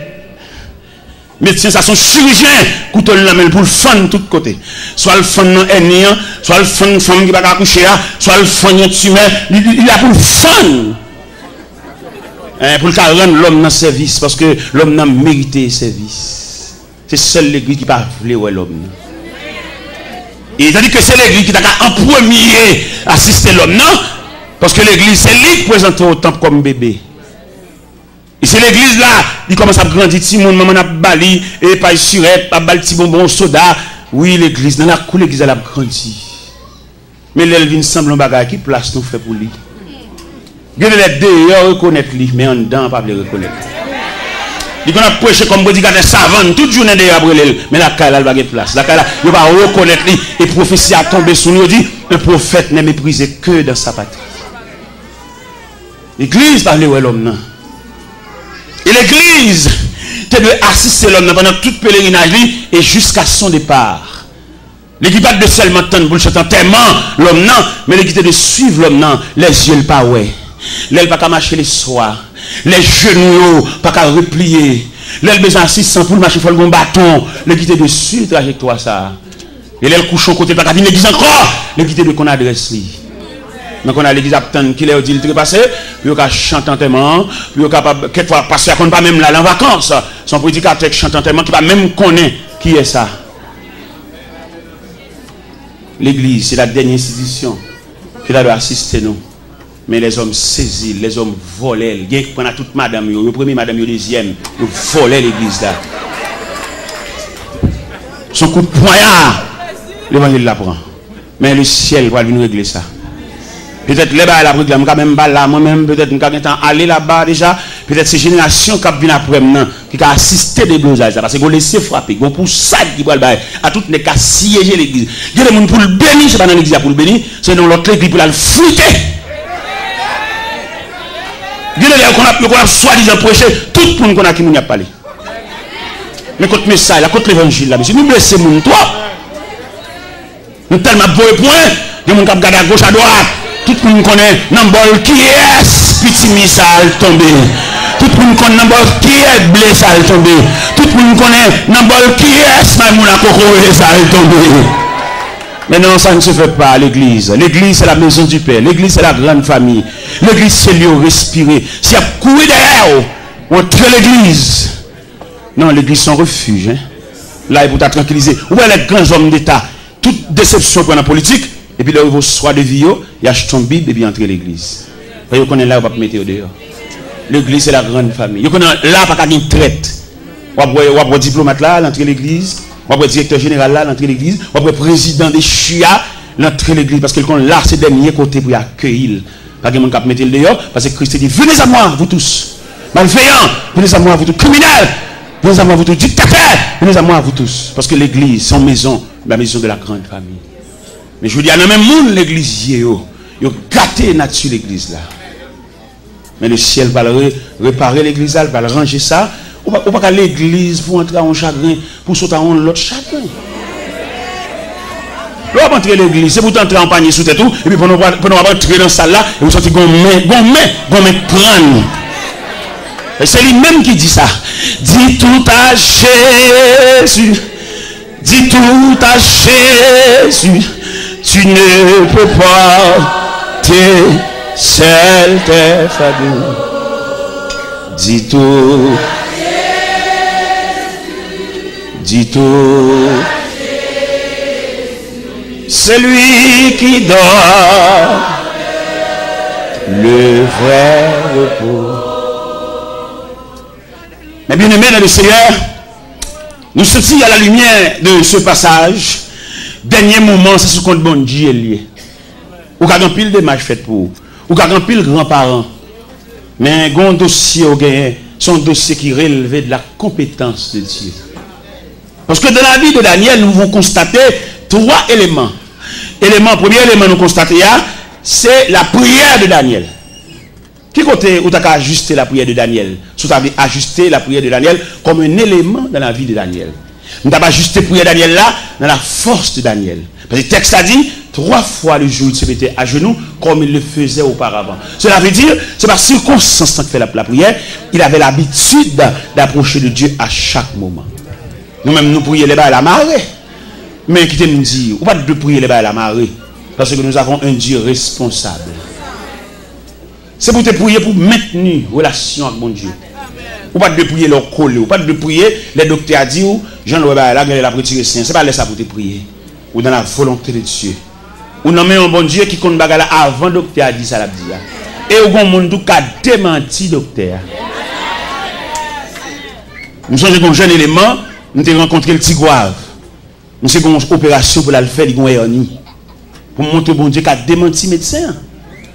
médecins ça sont chirurgiens, couteau la main pour le fan de tous côtés. Soit le fan non ennemi, soit le fan femme qui va accoucher, soit le fan tumeur, il a pour le fan. Pour le rendre l'homme dans service parce que l'homme n'a mérité service. C'est seule l'église qui parle l'homme. Et tandis que c'est l'église qui a en premier assisté l'homme, non? Parce que l'église, c'est lui qui présente au temple comme bébé. Et c'est l'église là, il commence à grandir, petit monde, maman a bali, et pas surette, pas bali, petit bonbon, soda. Oui, l'église, dans la cour, l'église, elle a grandi. Mais l'Elvin semble un bagage qui place nous fait pour lui. Il y a les deux, reconnaître lui, mais en dedans, pas le reconnaître. Il a prêché comme bodyguard savant, toute journée de Gabriel, mais la caille, elle va gagner place. La caille, il va reconnaître lui, et prophétie a tombé sur nous, dit, un prophète n'est méprisé que dans sa patrie. L'église parle de l'homme. Et l'église doit assister l'homme pendant tout pèlerinage et jusqu'à son départ. L'église pas de seulement temps pour le chanter tellement l'homme non, mais l'église de suivre l'homme non, les yeux pas ouais. L'aile pas marcher les soirs, les genoux pas qu'à replier. L'aile besoin assistant pour marcher faut le bon bâton, l'église de suivre trajectoire ça. Et l'aile couche au côté pas qu'à l'église encore, l'église de qu'on adresse lui. Donc on a l'église attend qu'il ait dit le passé, puis on a chanté tellement, puis on capable quelquefois passer qu'on pas même là en vacances, son prédicateur chante tellement qui pas même connaît qui est ça. L'église c'est la dernière institution qui doit assister nous. Mais les hommes saisis, les hommes volent, ils prennent toute madame, le premier madame, le deuxième, ils volent l'église là. Son coup de poignard, l'évangile l'apprend. Mais le ciel va venir régler ça. Peut-être les bas la programme quand même pas là moi-même peut-être nous avons aller là-bas déjà peut-être ces générations qui viennent après maintenant qui a assisté des blosages parce que vous laissez frapper vous pour ça qui va le bail à toutes les cas siéger l'église il y a des gens pour le bénir c'est pas dans l'église pour le bénir c'est dans l'autre église pour la fruiter il y a des gens qu'on a soi-disant prêché tout le monde qu'on a qui nous a parlé mais contre le message là contre l'évangile là monsieur nous blessons mon toi nous tellement beau point il y a des gens qui regardent à gauche à droite tout le monde connaît Nambol qui est petit missile tombé. Tout le monde connaît Nambol qui est blessé tombé. Tout le monde connaît Nambol qui est Maïmouna Koko tombé. Mais non, ça ne se fait pas à l'église. L'église c'est la maison du Père. L'église c'est la grande famille. L'église c'est lieu respirer. Si y a couru derrière, on tue l'église. Non, l'église c'est un refuge. Hein? Là, il faut tranquilliser. Où est les grands hommes d'État? Toute déception pour la politique. Et puis là, il va soit de vie, il achète son Bible et puis entrer l'église. Vous connaissez là, on va mettre au dehors. L'église, c'est la grande famille. Vous connaissez là, pas qu'à une traite. Vous avez diplomate là, l'entrée l'église. Vous avez directeur général là, l'entrée l'église. Vous avez président des chia, l'entrée l'église. Parce que là, c'est le dernier côté pour accueillir. Pas que mon cap mettre le dehors. Parce que Christ dit, venez à moi, vous tous. Malveillants, venez à moi, vous tous. Criminels, venez à moi, vous tous. Dictateurs, venez à moi, vous tous. Parce que l'église, c'est une maison, la maison de la grande famille. Mais je vous dis, il y a même monde l'église, il a gâté nature l'église là. Mais le ciel va réparer l'église là, il va ranger ça. Ou pas qu'à l'église pour entrer en chagrin, pour sauter en l'autre chagrin. Là, on entrer l'église, c'est pour entrer en panier sous tête tout, et puis pour nous entrer dans la salle là, et vous sentez qu'on met crâne. Et c'est lui-même qui dit ça. Dis tout à Jésus. Dis tout à Jésus. Tu ne peux pas te seul tes fardeaux. Dis tout. Dis tout. C'est lui qui donne le vrai repos. Mais bien aimé dans le Seigneur, nous sommes à la lumière de ce passage. Dernier moment, c'est ce qu'on bon Dieu lié. Ou qu'a grand pile de match fait pour vous. Ou qu'a grand pile grands-parents. Mais un grand dossier au gain, son dossier qui relevait de la compétence de Dieu. Parce que dans la vie de Daniel, nous vont constater trois éléments. Premier élément nous constater, c'est la prière de Daniel. Qui côté où tu as ajusté la prière de Daniel? Si tu as ajusté la prière de Daniel comme un élément dans la vie de Daniel. Nous avons ajusté la prière de Daniel là, dans la force de Daniel. Parce que le texte a dit, 3 fois le jour il se mettait à genoux comme il le faisait auparavant. Cela veut dire, c'est par circonstance qu'il fait la prière, il avait l'habitude d'approcher de Dieu à chaque moment. Nous-mêmes, nous prions les bas à la marée. Mais qui nous dit, ou pas de prier les bas à la marée, parce que nous avons un Dieu responsable. C'est pour te prier pour maintenir relation avec mon Dieu. Ou pas de prier leur coller, ou pas de prier les docteurs a dit ou Jean-Louis là il a retiré saint, c'est pas laisser ça pour te prier. Ou dans la volonté de Dieu. Ou non mais un bon Dieu qui compte bagala avant docteur a dit ça la dit. Et au bon monde qui a démenti docteur. Nous sommes un jeune élément, nous avons rencontré le Tigouave. Nous avons une opération pour la faire, il y a une pour montrer bon Dieu qui a démenti médecin.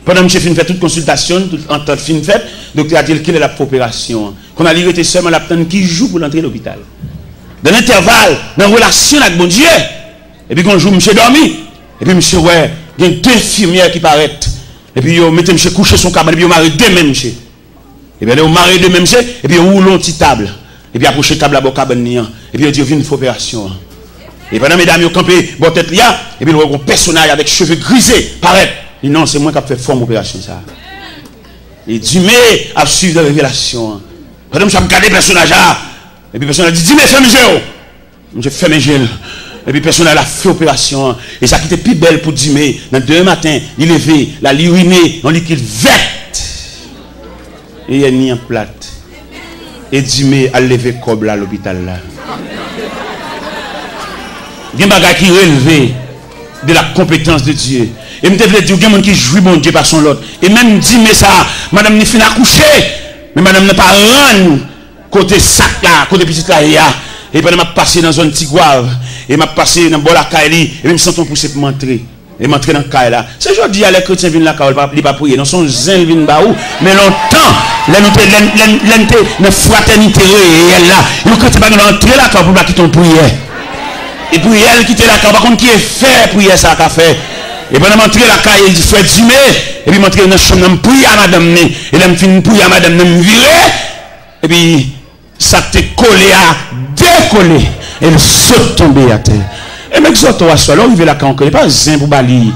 Pendant que je fin fait toute consultation, en temps fin fait, le docteur a dit qu'il est la opération. Qu'on a livré seulement la personne qui joue pour l'entrée de l'hôpital. Dans l'intervalle, dans la relation avec bon Dieu, et puis quand joue, monsieur dormi, et puis monsieur, ouais, il y a 2 infirmières qui paraissent. Et puis il met monsieur coucher son cabane, et puis il marie 2 mêmes monsieur. Et puis il marie 2 mêmes monsieur, et puis il roule une petite table. Et puis approche table à la cabane, et puis il dit, il une opération. Et pendant mesdames, ils ont campé, bon tête là, et puis il voit un personnage avec cheveux grisés, paraît. Et non, c'est moi qui ai fait forme opération ça. Et Dieu a suivi la révélation. Pendant que je regardé le personnage là, et puis le personnage a dit, dis-moi, fais mes yeux. Je fais mes yeux. Et puis le personnage a fait opération. Et ça qui était plus belle pour Dieu. Dans 2 matin, il levé, la uriné, en liquide vert. Et il a mis en plate. Et Dieu a levé comme à l'hôpital là. Il y a des bagages qui relèvent de la compétence de Dieu. Et je me dis, il y a des gens qui jouent mon Dieu par son lot. Et même dit, mais ça, madame n'est pas accouchée, mais madame n'a pas rendu côté sac là, côté petit là, et puis m'a passé dans une Tigouave, et m'a passé dans Bolakaili, et même sans ton pousser pour m'entrer. Et m'entrer dans le cas là. C'est aujourd'hui les chrétiens viennent là, ils pas prier. Non, son zin viennent là où. Mais longtemps, l'entité, la fraternité réelle là. Ils chrétiens pas entrer là pour pas quitter ton prière. Et puis elle quitter là, par contre qui est fait prier ça qu'a fait. Et pendant m'entrer là, il dit fait dîmer. Et puis m'entrer dans la chambre, prier à madame. Et là, me fin prier à madame, me virer. Et puis ça t'est collé à décoller. Et le saute tomber à terre. Et mec, ça, toi, là, on arrive là, quand on pas zin pour bali.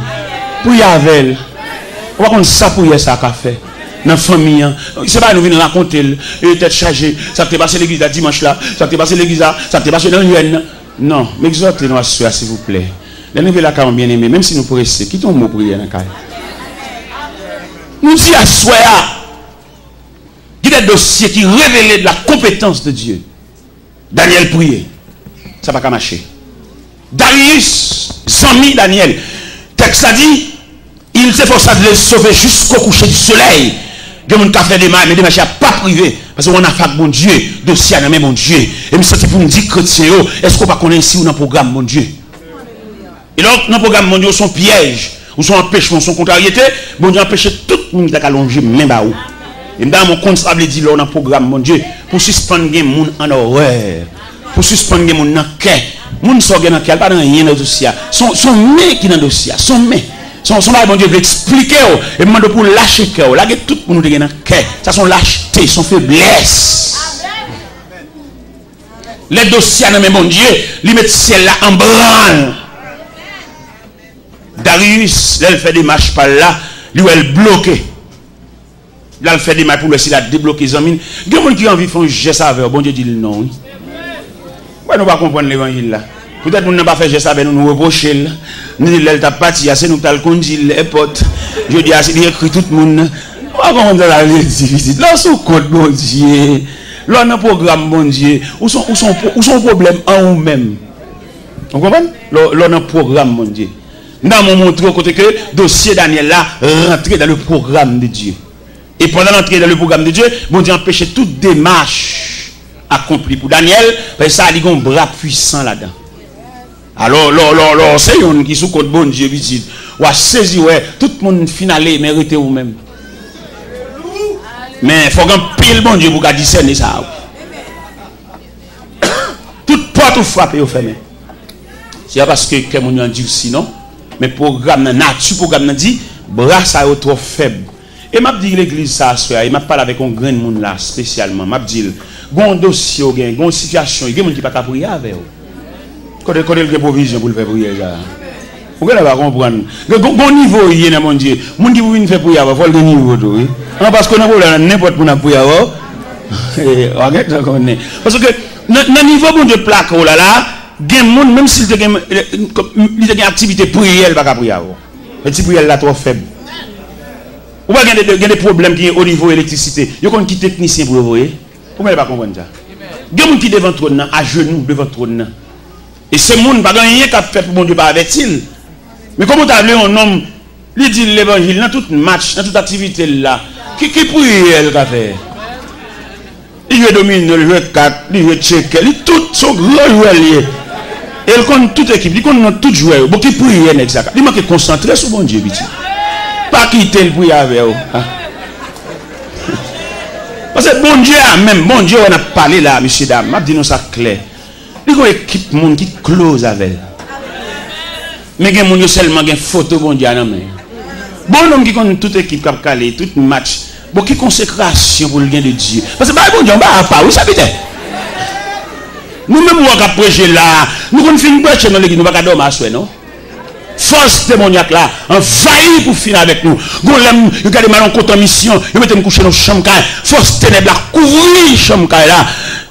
Pour y avoir. On va prendre ça pour y ça qu'a fait. Dans la famille. C'est pas nous venir raconter. Et tête chargée. Ça t'est passé l'église là dimanche là. Ça t'est passé l'église là. Ça t'est passé dans l'UN. Non, mais exhortez-nous à ce s'il vous plaît. Les nouvelles là, quand bien aimé, même si nous pressons, quittons le mot prière dans le cas. Nous disons à soi, il y a des dossiers qui révèlent de la compétence de Dieu. Daniel priait. Ça va pas marcher. Darius, Zami Daniel. Texte a dit, il s'efforça de les sauver jusqu'au coucher du soleil. Il y a des fait des mains, mais des machins pas privés. Parce qu'on a fait bon Dieu, dossier à même bon Dieu. Et je me pour me dire, chrétien, est-ce qu'on va connaître ici ou dans le programme mon Dieu? Et donc, dans le programme mon Dieu, son piège, ou son empêchement, son contrariété, bon Dieu empêche tout le monde à allonger même à où. Et dans mon comptable dit, là, dans le programme mon Dieu, pour suspendre les gens en horreur, pour suspendre les gens dans le cœur. Les gens sont dans le cœur, pas dans rien dans le dossier. Son main qui est dans le dossier, son main. Son bon Dieu veut expliquer et demande pour lâcher cœur. Là, tout le monde est dans le cœur. Ça, son lâcheté, son faiblesse. Les dossiers dans le bon Dieu, ils mettent ciel là en branle. Darius, là, il fait des marches par là, lui, elle bloqué. Là, il fait des marches pour essayer de débloquer les amis. Il y a des gens qui ont envie de faire un geste avec bon Dieu dit non. Pourquoi nous ne pas comprendre l'évangile là? Peut-être que nous n'avons pas fait geste avec nous, nous reprocher. Nous disons, elle t'a parti, c'est nous qui conduit les potes. Je dis, c'est écrit tout le monde. On va comprendre la visite. Là, sous code, bon Dieu. Là, on a un programme, bon Dieu. Où sont problèmes en nous-mêmes? Vous comprenez? Là, on a un programme, bon Dieu. Nous avons montré au côté que le dossier Daniel là rentré dans le programme de Dieu. Et pendant l'entrée dans le programme de Dieu, bon Dieu empêchait toute démarche accomplie pour Daniel, parce que ça a un bras puissant là-dedans. Alors, c'est un qui sous compte bon Dieu, visite. Ou à saisir, ouais, tout le monde finalé, mérité ou même. Mais il faut qu'un pile bon Dieu pour discerner ça. Toute porte ou frappe ou fermée. C'est parce que mon Dieu dit sinon, mais programme nature programme dit, bras ça est trop faible. Et m'a dit l'église ça, et m'a parlé avec un grand monde là spécialement. M'a dit, bon dossier, bon situation, il y a des gens qui ne peuvent pas prier avec vous. Quand il y a des provisions pour le faire prier. Vous ne pouvez pas comprendre. Bon niveau, il y a mon Dieu. Les gens qui veulent faire prier, il faut le niveau. Parce qu'on a n'importe quoi pour prier. Parce que dans le niveau bon Dieu plaque, même s'il y a une activité prière, il ne peut pas prier. La prière est trop faible. Ou bien il y a des problèmes qui sont au niveau de l'électricité. Il y a des techniciens pour le voir. Vous ne pouvez pas comprendre ça. Il y a des gens qui sont devant le trône, à genoux devant le trône. Et ce monde, pas rien qu'à faire pour mon Dieu, pas avec-il. Mais comment tu as vu un homme, il dit l'évangile, dans tout match, dans toute activité là, qui prie elle qu'a fait? Il veut dominer, il veut 4, il veut checker, il tout son gros joueur lié. Et il connaît toute équipe, il connaît tout joueur. Bon, qui prie elle, exact. Il manque concentrer sur mon Dieu, petit. Pas quitter le prier avec vous. Parce que bon Dieu, même, bon Dieu, on a parlé là, monsieur, dame, m'a dit nous ça clair. Il y a une équipe monde qui close avec. Mais il y a monde seulement une photo bon Dieu non mais. Bon homme qui connaît toute équipe qui a calé, tout match, bon qui consécration pour le bien de Dieu. Parce que bon Dieu on va pas, oui ça peut être. Nous même on va prêcher là, nous on finit prêcher dans l'église, nous pas dormir à soi non. Force démoniaque là, envahit pour finir avec nous. Nous regardez mal en compte en mission, nous mettons coucher dans chambre, force ténèbres là, couvrir chambre là.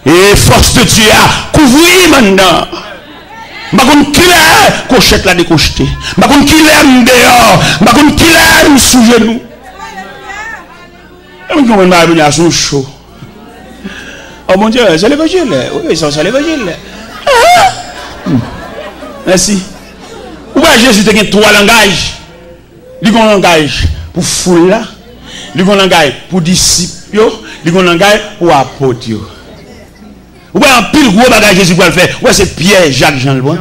Et force de Dieu a couvrir maintenant. Je ne sais pas qui est cochette là décocheté. Je ne sais pas qui est dehors. Je ne sais pas qui est sous genou. Je ne sais pas qui est sous chaud. Oh mon Dieu, c'est l'évangile. Oui, c'est l'évangile. Merci. Où est Jésus qui a trois langages? Il y a un langage pour foule là. Il y a un langage pour disciples. Il y a un langage pour apôtres. Ouais, un pile gros bagage Jésus va le faire. Ouais, c'est Pierre, Jacques, Jean le bon.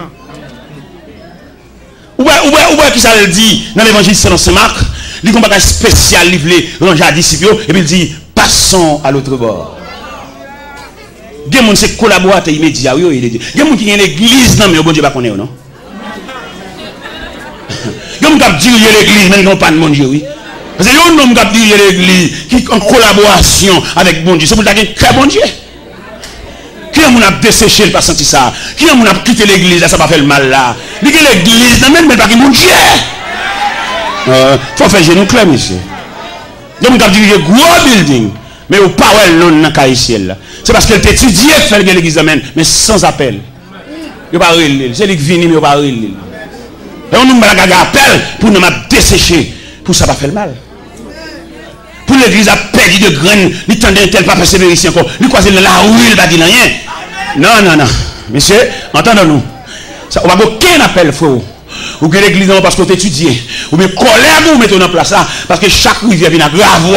Ouais, qui ça le dit dans l'évangile selon Saint Marc, il y a un bagage spécial livré ranger à disciples et puis il dit passons à l'autre bord. Il y a des gens qui sont collaborateurs immédiats. Il y a des gens qui ont l'église, non mais bon Dieu pas connaît non. Il y a des gens qui dirigent l'église mais ils n'ont pas de mon Dieu oui. Parce que il y a des gens qui dirigent l'église qui en collaboration avec bon Dieu. C'est pour ça qu'il y a très bon Dieu. Qui a desséché le pas senti ça? Qui a quitté l'église là, ça va faire le mal là? L'église, non même pas qui mon Dieu. Faut faire genou clair, monsieur. Donc, on a dirigé gros building, mais au pas non dans le ciel là. C'est parce qu'elle t'étudie faire l'église mais sans appel. Il pas relé. C'est lui qui vient, mais il pas relé. Et on nous appel pour nous dessécher, pour ça va faire le mal. Pour l'église a perdu de graines, il tendait tel pas persévérer ici encore. Il croise la rue, il va dire rien. Non. Monsieur, entendons-nous. On va aucun appel faux. Ou que l'église non parce qu'on t'étudie. Ou bien colère vous mettez en place là. Parce que chaque rivière vient à grave.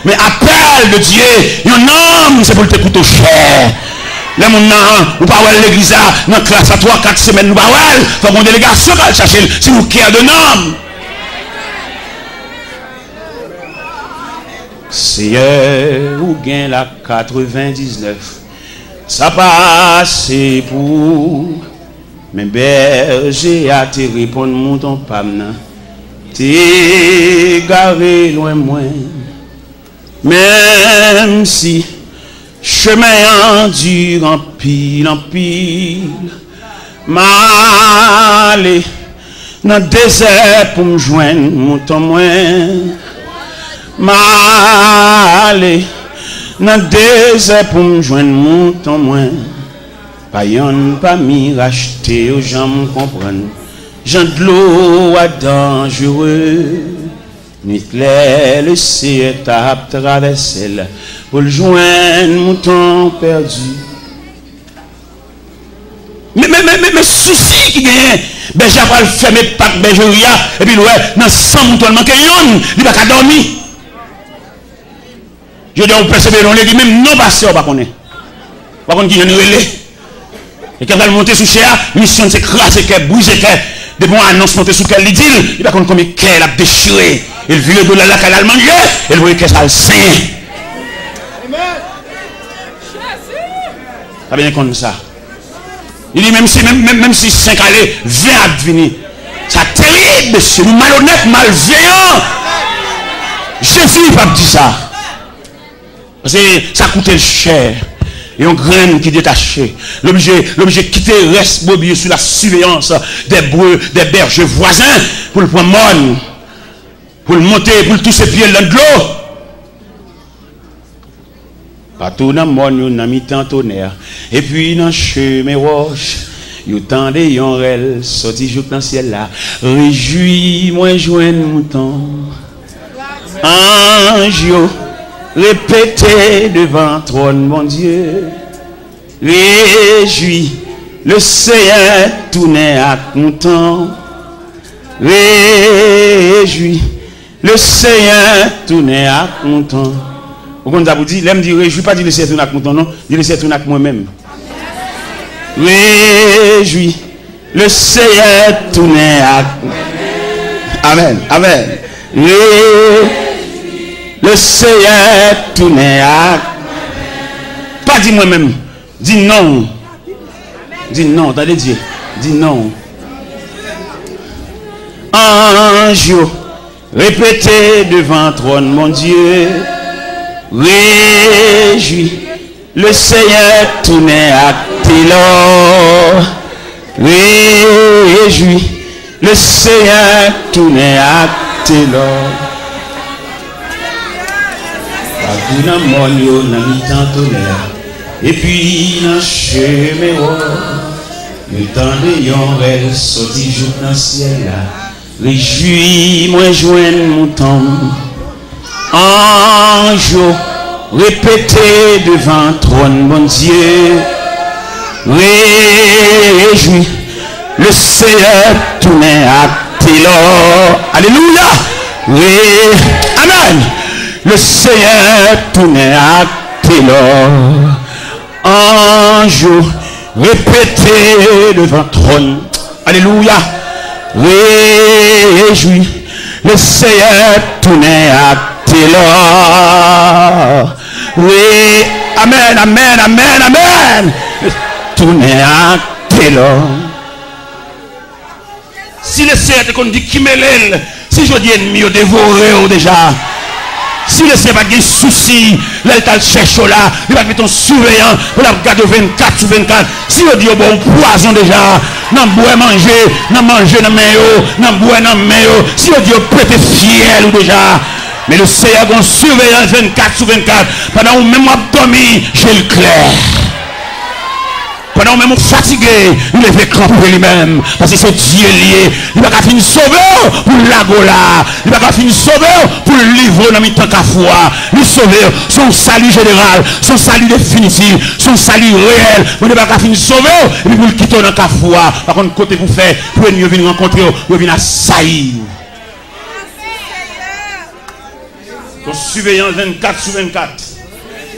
Mais appel de Dieu, un homme, c'est pour te coûter cher. Là, mon ou pas l'église là, dans la classe à 3-4 semaines, nous pas faut qu'on délégation va chercher si vous care de nom. Seigneur, ou gain la 99, ça passe pour mes bergers à te répondre, mon pamna, t'es garé loin moins, même si chemin endure en pile, m'aller dans le désert pour me joindre, mon temps moins. M'aller dans le désert pour me joindre mon temps moins. Pas yon pas m'y racheter aux gens me comprennent. Jean de l'eau à dangereux. Nuit claire le ciel tape traverser pour le joindre mon temps perdu. Mais souci qui gagne. Ben j'ai pas le fermer pas bergeria et puis ouais dans 100 moutons manqué yon, il va pas dormir. Je dis on persévérer, on les dit même non passé, on va connaître. Par contre, qui vient nous relais. Et quand elle monte sous cher, mission c'est craser, qu'elle bouge, qu'elle. De bon annonce monter sous qu'elle dit, il va connaître combien qu'elle a déchiré. Il vit le dollar là qu'elle a mangé, elle voit qu'elle a le sein. Ça vient comme ça. Il dit même si 5 allées, 20 à venir. Ça terrible, monsieur, malhonnête, malveillant. Jésus n'a pas dit ça. Parce que ça coûtait cher. Et on graine qui détachait. L'objet quitter reste bobillé sous la surveillance des bœufs, des bergers voisins pour le prendre mon, pour le monter, pour le toucher pieds dans de l'eau. Partout dans le monde, il y a mi-temps tonnerre. Et puis dans le chemin roche, il y a tant de yonrel sorti jour dans le ciel là. Réjouis-moi, joindre mon temps. Ange, répétez devant trône, mon Dieu. Réjouis, le Seigneur tourne à mon temps. Réjouis, le Seigneur tourne à mon temps. Vous comprenez, l'aime dire réjouis, pas dire le Seigneur tourne à mon temps, non. Dire le Seigneur tourne à moi-même. Réjouis, le Seigneur tourne à. Amen, amen. Le Seigneur tourne à. Pas dit moi-même. Dis non. Dis non, attendez Dieu. Dis non. Ange, répétez devant trône, mon Dieu. Réjouis, le Seigneur tourne à Télor. Réjouis, le Seigneur tourne à Télor. Tout dans mon lieu, dans mi-temps tonnerre. Et puis dans le chemin, le temps de yonrel sorti jour dans le ciel là. Réjouis-moi, joindre mon temps. Ange, répétez devant trône, mon Dieu. Réjouis, le Seigneur tourne à Télor. Alléluia. Amen. Le Seigneur tourne à Télor. Ange, répétez devant trône. Alléluia. réjouis, le Seigneur tournait à Télor. Oui, amen, amen, amen, amen. Tournait à Télor. Si le Seigneur te dit qui me l'aile, si je dis ennemi, dévoré déjà. Si le Seigneur n'a pas de soucis, là, il cherche là, il va mettre un surveillant pour la garder 24 sur 24. Si il dit bon poison déjà, non boire manger, non manger dans mayo, non boire dans mayo. Si il dit prêter fiel déjà. Mais le Seigneur a un surveillant 24 sur 24. Pendant où même dormi, j'ai le clair. Pendant même fatigué, il est camper lui-même. Parce que c'est Dieu lié. Il va pas finir sauveur pour l'agola. Il va pas finir sauveur pour le livre dans le temps qu'à foi. Le sauveur, son salut général, son salut définitif, son salut réel. Il ne va pas finir sauveur et puis pour le quitter dans la foi. Par contre, côté pour faire, pour venir rencontrer, pour venir assaillir. Donc, surveillant 24 sur 24.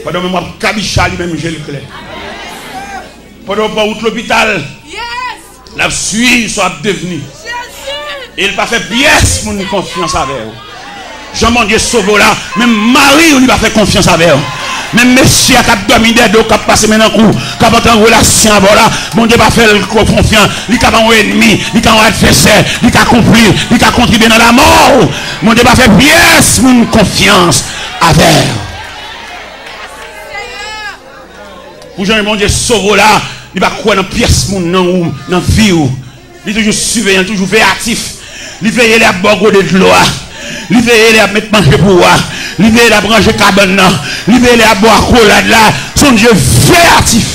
Pendant même Kabicha lui-même, j'ai le clair. Pendant pas out l'hôpital, la suite soit devenue. Et il n'a pas fait pièce pour nous confiance avec vous. Jean mon Dieu sauve là, même Marie, on lui va faire confiance avec vous. Même monsieur qui a dormi des dos, qui a passé maintenant coup, qui a pas en relation avec là, mon Dieu va faire confiance. Il a un ennemi, il a un adversaire, il a accompli, il a contribué dans la mort. Mon Dieu va faire pièce pour nous confiance avec vous. Pour Jean mon Dieu sauve là. Il va croire dans la pièce, dans la vie. Il est toujours surveillant, toujours véatif. Il veille à boire de l'eau. Il veille à mettre manger pour moi. Il veille à brancher cabane. Il veille à boire cola là. Son Dieu véatif.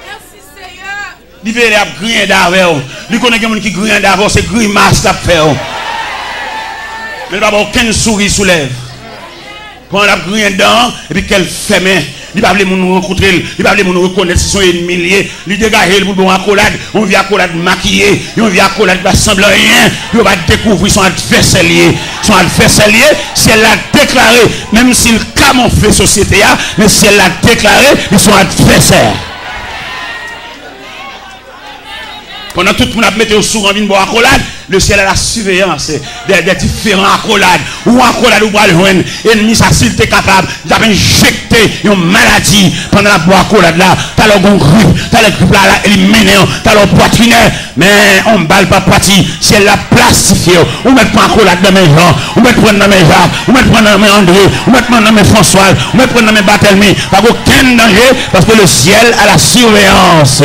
Merci Seigneur. Il veille à griller d'avant. Il connaît quelqu'un qui grille d'avant, c'est grimace à faire. Mais il va avoir aucune souris sous lèvres. Quand la grille dedans, et puis qu'elle ferme. Il va pas nous rencontrer, il va pas nous reconnaître si son ennemi, il dégage pour bon accolade, on vient accolade maquillé, on vient accolade pas semblant rien, il va découvrir son adversaire lié, si elle l'a déclaré, même s'il camoufle la société, mais si elle l'a déclaré, ils sont adversaires. Pendant tout le monde a mis au sourd en boire accolade, le ciel a la surveillance des différents accolades. Ou accolade ou pas le joindre. Ennemi, ça s'il était capable d'injecter une maladie pendant la boire accolade là. T'as le bon grippe, t'as le grippe là, éliminé, t'as le poitrinaire. Mais on ne balle pas parti. Si elle l'a plastifié, on met pas accolade dans mes gens, on met prendre dans mes Jacques, on met prendre dans mes André, on met prendre dans mes François, on met prendre dans mes Barthélemy. Pas aucun danger parce que le ciel a la surveillance.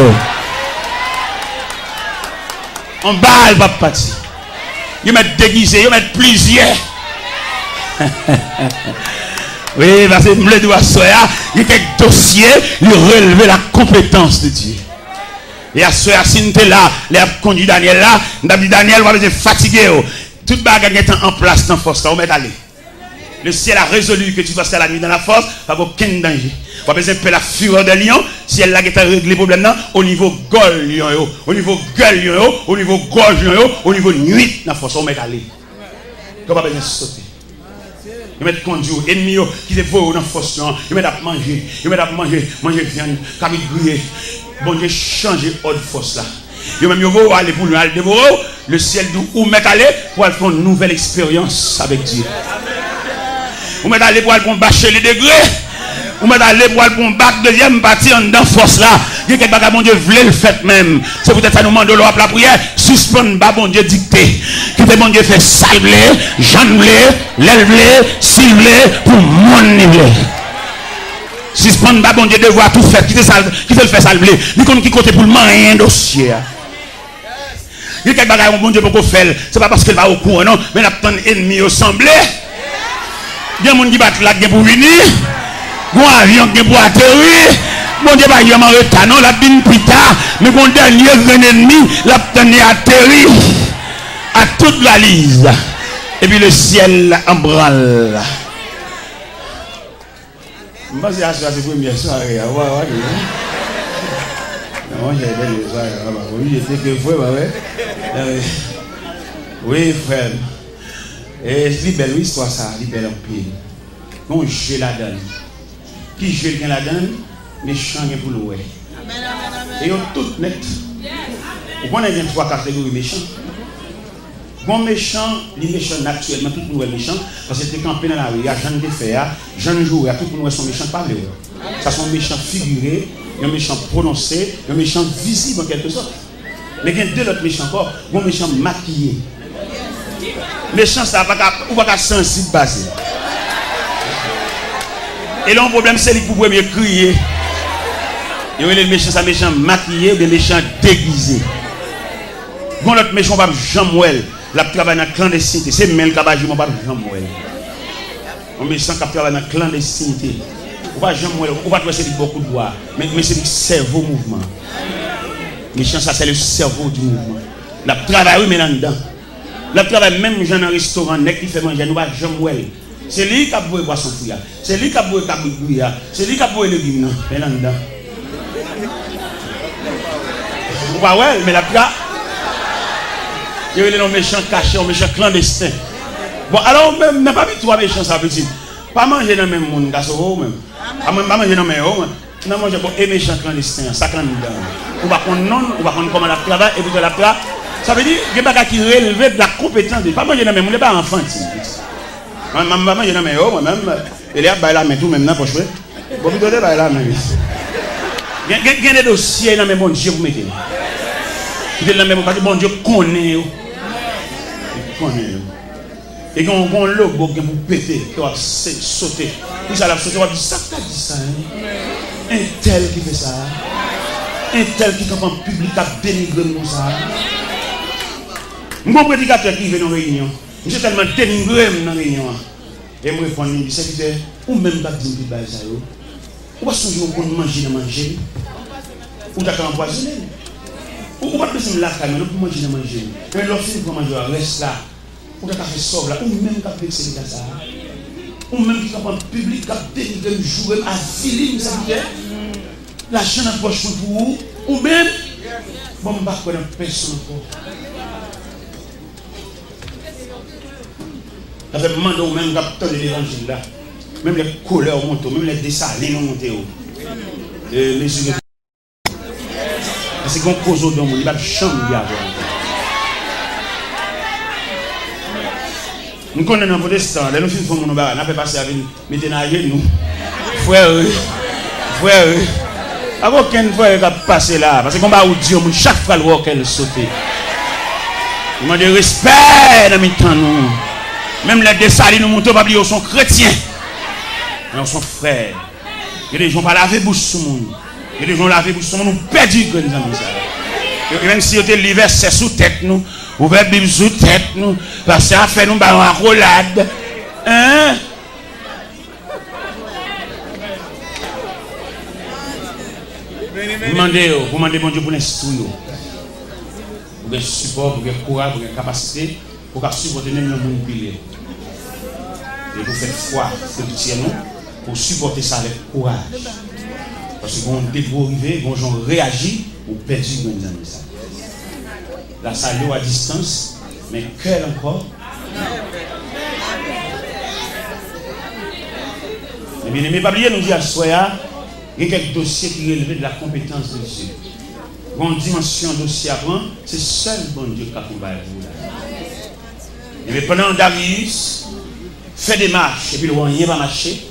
On balle pas parti. Ils mettent déguisé, ils mettent plusieurs. Oui, parce que le doigt soya, il y a un dossier, il relevait la compétence de Dieu. Et à soya, si nous sommes là, les conduit Daniel là, nous avons dit Daniel va être fatigué. Toute bagarre est en place dans la force, on va aller. Le ciel a résolu que tu vas faire la nuit dans la force, pas aucun danger. Pas besoin de la fureur de lion, si elle a réglé le problème au niveau gueule lion, au niveau gueule lion, au niveau gorge lion, au niveau nuit dans la force, on va aller. Tu pas besoin de sauter. Ils mettent conduire, ennemis qui est beau dans la force, ils mettent à manger, manger viande, comme ils grillent. Bon Dieu, changer autre force là. Ils même vont aller pour nous aller dévorer, le ciel d'où mettre aller pour aller faire une nouvelle expérience avec Dieu. Vous mettez aller pour aller bâcher les degrés. Vous mettez aller pour aller battre deuxième partie en dans force là. Il y a quelqu'un bon Dieu voulait le faire même. C'est peut-être ça nous demande de l'eau la prière. Suspendre bas bon Dieu dicté. Qui te bon Dieu fait salver, janouler, l'élever, cibler pour mon niveau. Suspendre bas bon Dieu devoir tout faire. Qui te le fait salver. Ni comme qui côté pour le moyen dossier. Il y a quelqu'un bon Dieu pour faire. C'est pas parce qu'il va au courant non, mais la ton ennemi assemblé. Il y a des gens qui battent la guerre pour venir. Bon avion qui pour atterrir. Bon Dieu va y avoir un retard. Non, la bine plus tard. Mais mon dernier ennemi, la tenue atterri à toute la lise. Et puis le ciel en branle. Je pense que c'est la première soirée. Non, j'ai des soirées. Oui, j'étais que frère. Oui, frère. Et c'est belle histoire ça, c'est belle en pied. On jette la donne. Qui jette la donne, mais change pour l'ouest. Et on tout net. Vous connaissez bien 3 catégories méchants. Bon méchant, les méchants naturellement, tout le monde est méchant, parce que c'est campé dans la rue, il y a gens de faire, gens de jouer, tout le monde sont méchants par les ça sont méchants figurés, il y a un méchant prononcé, il y a un méchant visible en quelque sorte. Mais il y a 2 autres méchants encore, bon méchant maquillé. Méchant, ça va pas sensible basé. Et là, le problème, c'est qu'il faut mieux crier. Il y a les méchants, ça méchant maquillé ou des méchants déguisés. Bon, l'autre méchant, pas Jean-Mouel. La travail dans la clandestinité. C'est même le cabage, je ne pas Jean-Mouel. Un méchant qui travaille dans la clandestinité. Ou pas Jean-Mouel, ou pas c'est beaucoup de voix. Mais c'est le cerveau mouvement. Méchant, ça c'est le cerveau du mouvement. La travail, oui, mais là-dedans. La travail, même dans un restaurant, qui fait manger, nous pas Jean-Mouel. C'est lui qui a beau boisson fouilla. C'est lui qui a beau cabouille. C'est lui qui a beau légumes. Mais là-dedans. Ou pas ouais, mais la travail. Il y a des méchants cachés, des méchants clandestins. Bon, alors, même, n'a pas vu 3 méchants, ça veut dire. Pas manger dans le même monde, même. Pas manger dans le même monde. Non, manger pour les méchants clandestins, ça quand nous on va prendre non, on va prendre comment la travail, et puis la travail. Ça veut dire qu'il y a des gens qui relèvent de la compétence. Pas manger dans le même monde, pas enfant. Maman manger dans le même monde, moi-même, il y a des gens tout même là pour jouer. Bon, vous donnez là, même. Il y a des dossiers dans le même monde, Dieu vous mettez. Il y a même bon Dieu connaît. Et quand on a un logo qui vous péter, qui va sauter. Puis ça va sauter, on va dire ça qu'a dit ça. Un tel qui fait ça. Un tel qui campe en public a dénigré comme ça. Mon prédicateur qui vient dans la réunion, je suis tellement dénigré dans la réunion. Et je réponds, il dit, ou même pas dire que ça. Ou pas songer qu'on mange dans manger. Ou t'as qu'à empoisonner. Ou pas que c'est là quand même pour manger manger. Mais lorsque vous mangez reste là. Ou t'as fait sauve là ou même qu'à vexer les ça. Ou même qui en public qui dénigrer jouer à filer ça veut dire la chaîne en poche pour vous ou même bon pas connaître personne encore. Ça fait demander ou même capteur de l'évangile là. Même les couleurs montent, même les dessalines montent. Les c'est qu'on cause au don, il va chambre bien avoir. Nous connaissons un protestant, nous faisons mon bar, nous fait passer avec mettez dans nous. Frère, avant aucun frère qui a passé là, parce qu'on va où Dieu, chaque fois le qu'elle sauter. Il m'a dit respect dans mes temps nous. Même les dessalines nous montent pas oublier sont chrétiens. Mais on sont frères. Il y a des gens pas laver bouche sur monde. Et les gens lavés pour ce moment, nous perdus que nous avons ça. Et même si vous avez l'hiver, c'est sous tête nous, ouvert la Bible sous tête nous, parce que ça fait nous en roulade. Hein? Vous demandez mon Dieu pour l'instruire. Pour le support, pour le courage, pour la capacité, pour supporter même le monde pilier. Et vous faites foi, nous, pour supporter ça avec courage. Parce que quand vous arrivez, quand on réagit, vous perdez dans les amis. La salut à distance, mais quel encore? Et bien, ne pas oublier, nous dit à Soya, il y a quelques dossiers qui relèvent de la compétence de Dieu. Quand dimension dossier à prendre, c'est seul bon Dieu qui a combattu vous. Et bien, pendant Darius fait des marches, et puis le roi n'y va marcher.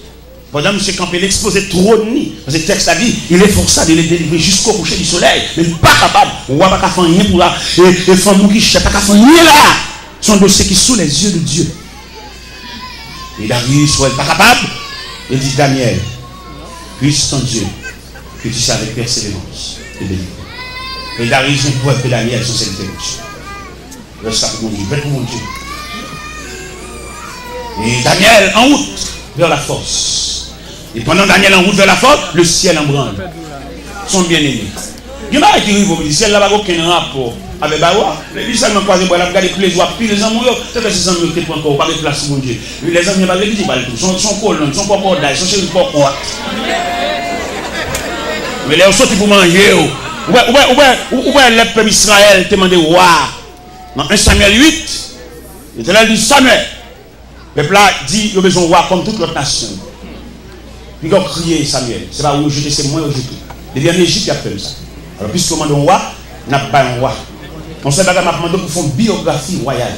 Pendant que M. Campbell exposait trop de nids, parce que le texte a dit, il est forcé de les délivrer jusqu'au coucher du soleil, mais il n'est pas capable. On ne va pas faire rien pour là. Et les femmes qui ne pas faire rien là. Son dossier qui est sous les yeux de Dieu. Et Darius n'est pas capable. Il dit Daniel, puisse ton Dieu, que tu sais avec persévérance de délivrer. Et Darius ne pouvait que Daniel son serviteur de Dieu. Reste ça pour mon Dieu, pour mon Dieu. Et Daniel en route vers la force. Et pendant Daniel en route vers la force, le ciel en branle. Son bien-aimé. Il n'y a pas qui arrive le ciel là-bas, aucun rapport avec Bawa. Les seulement croisé pour la regarder tous les jours, puis les amoureux, c'est que ces amoureux qui prennent encore, pas de place mon Dieu. Les amis, pas de l'église, pas de tout. Son colonne, son cocodile, son chéri pourquoi. Mais les autres pour manger. Ouais, le peuple Israël te demandé roi. Dans 1 Samuel 8, l'Éternel dit Samuel. Le peuple dit il a besoin de roi comme toute l'autre nation. Puis il a crié Samuel. C'est pas où jeter, c'est moi où jeter. Il y a en Égypte qui appelle ça. Alors, puisque on demande un roi, on n'a pas un roi. On sait pas m'a demandé pour faire une biographie royale.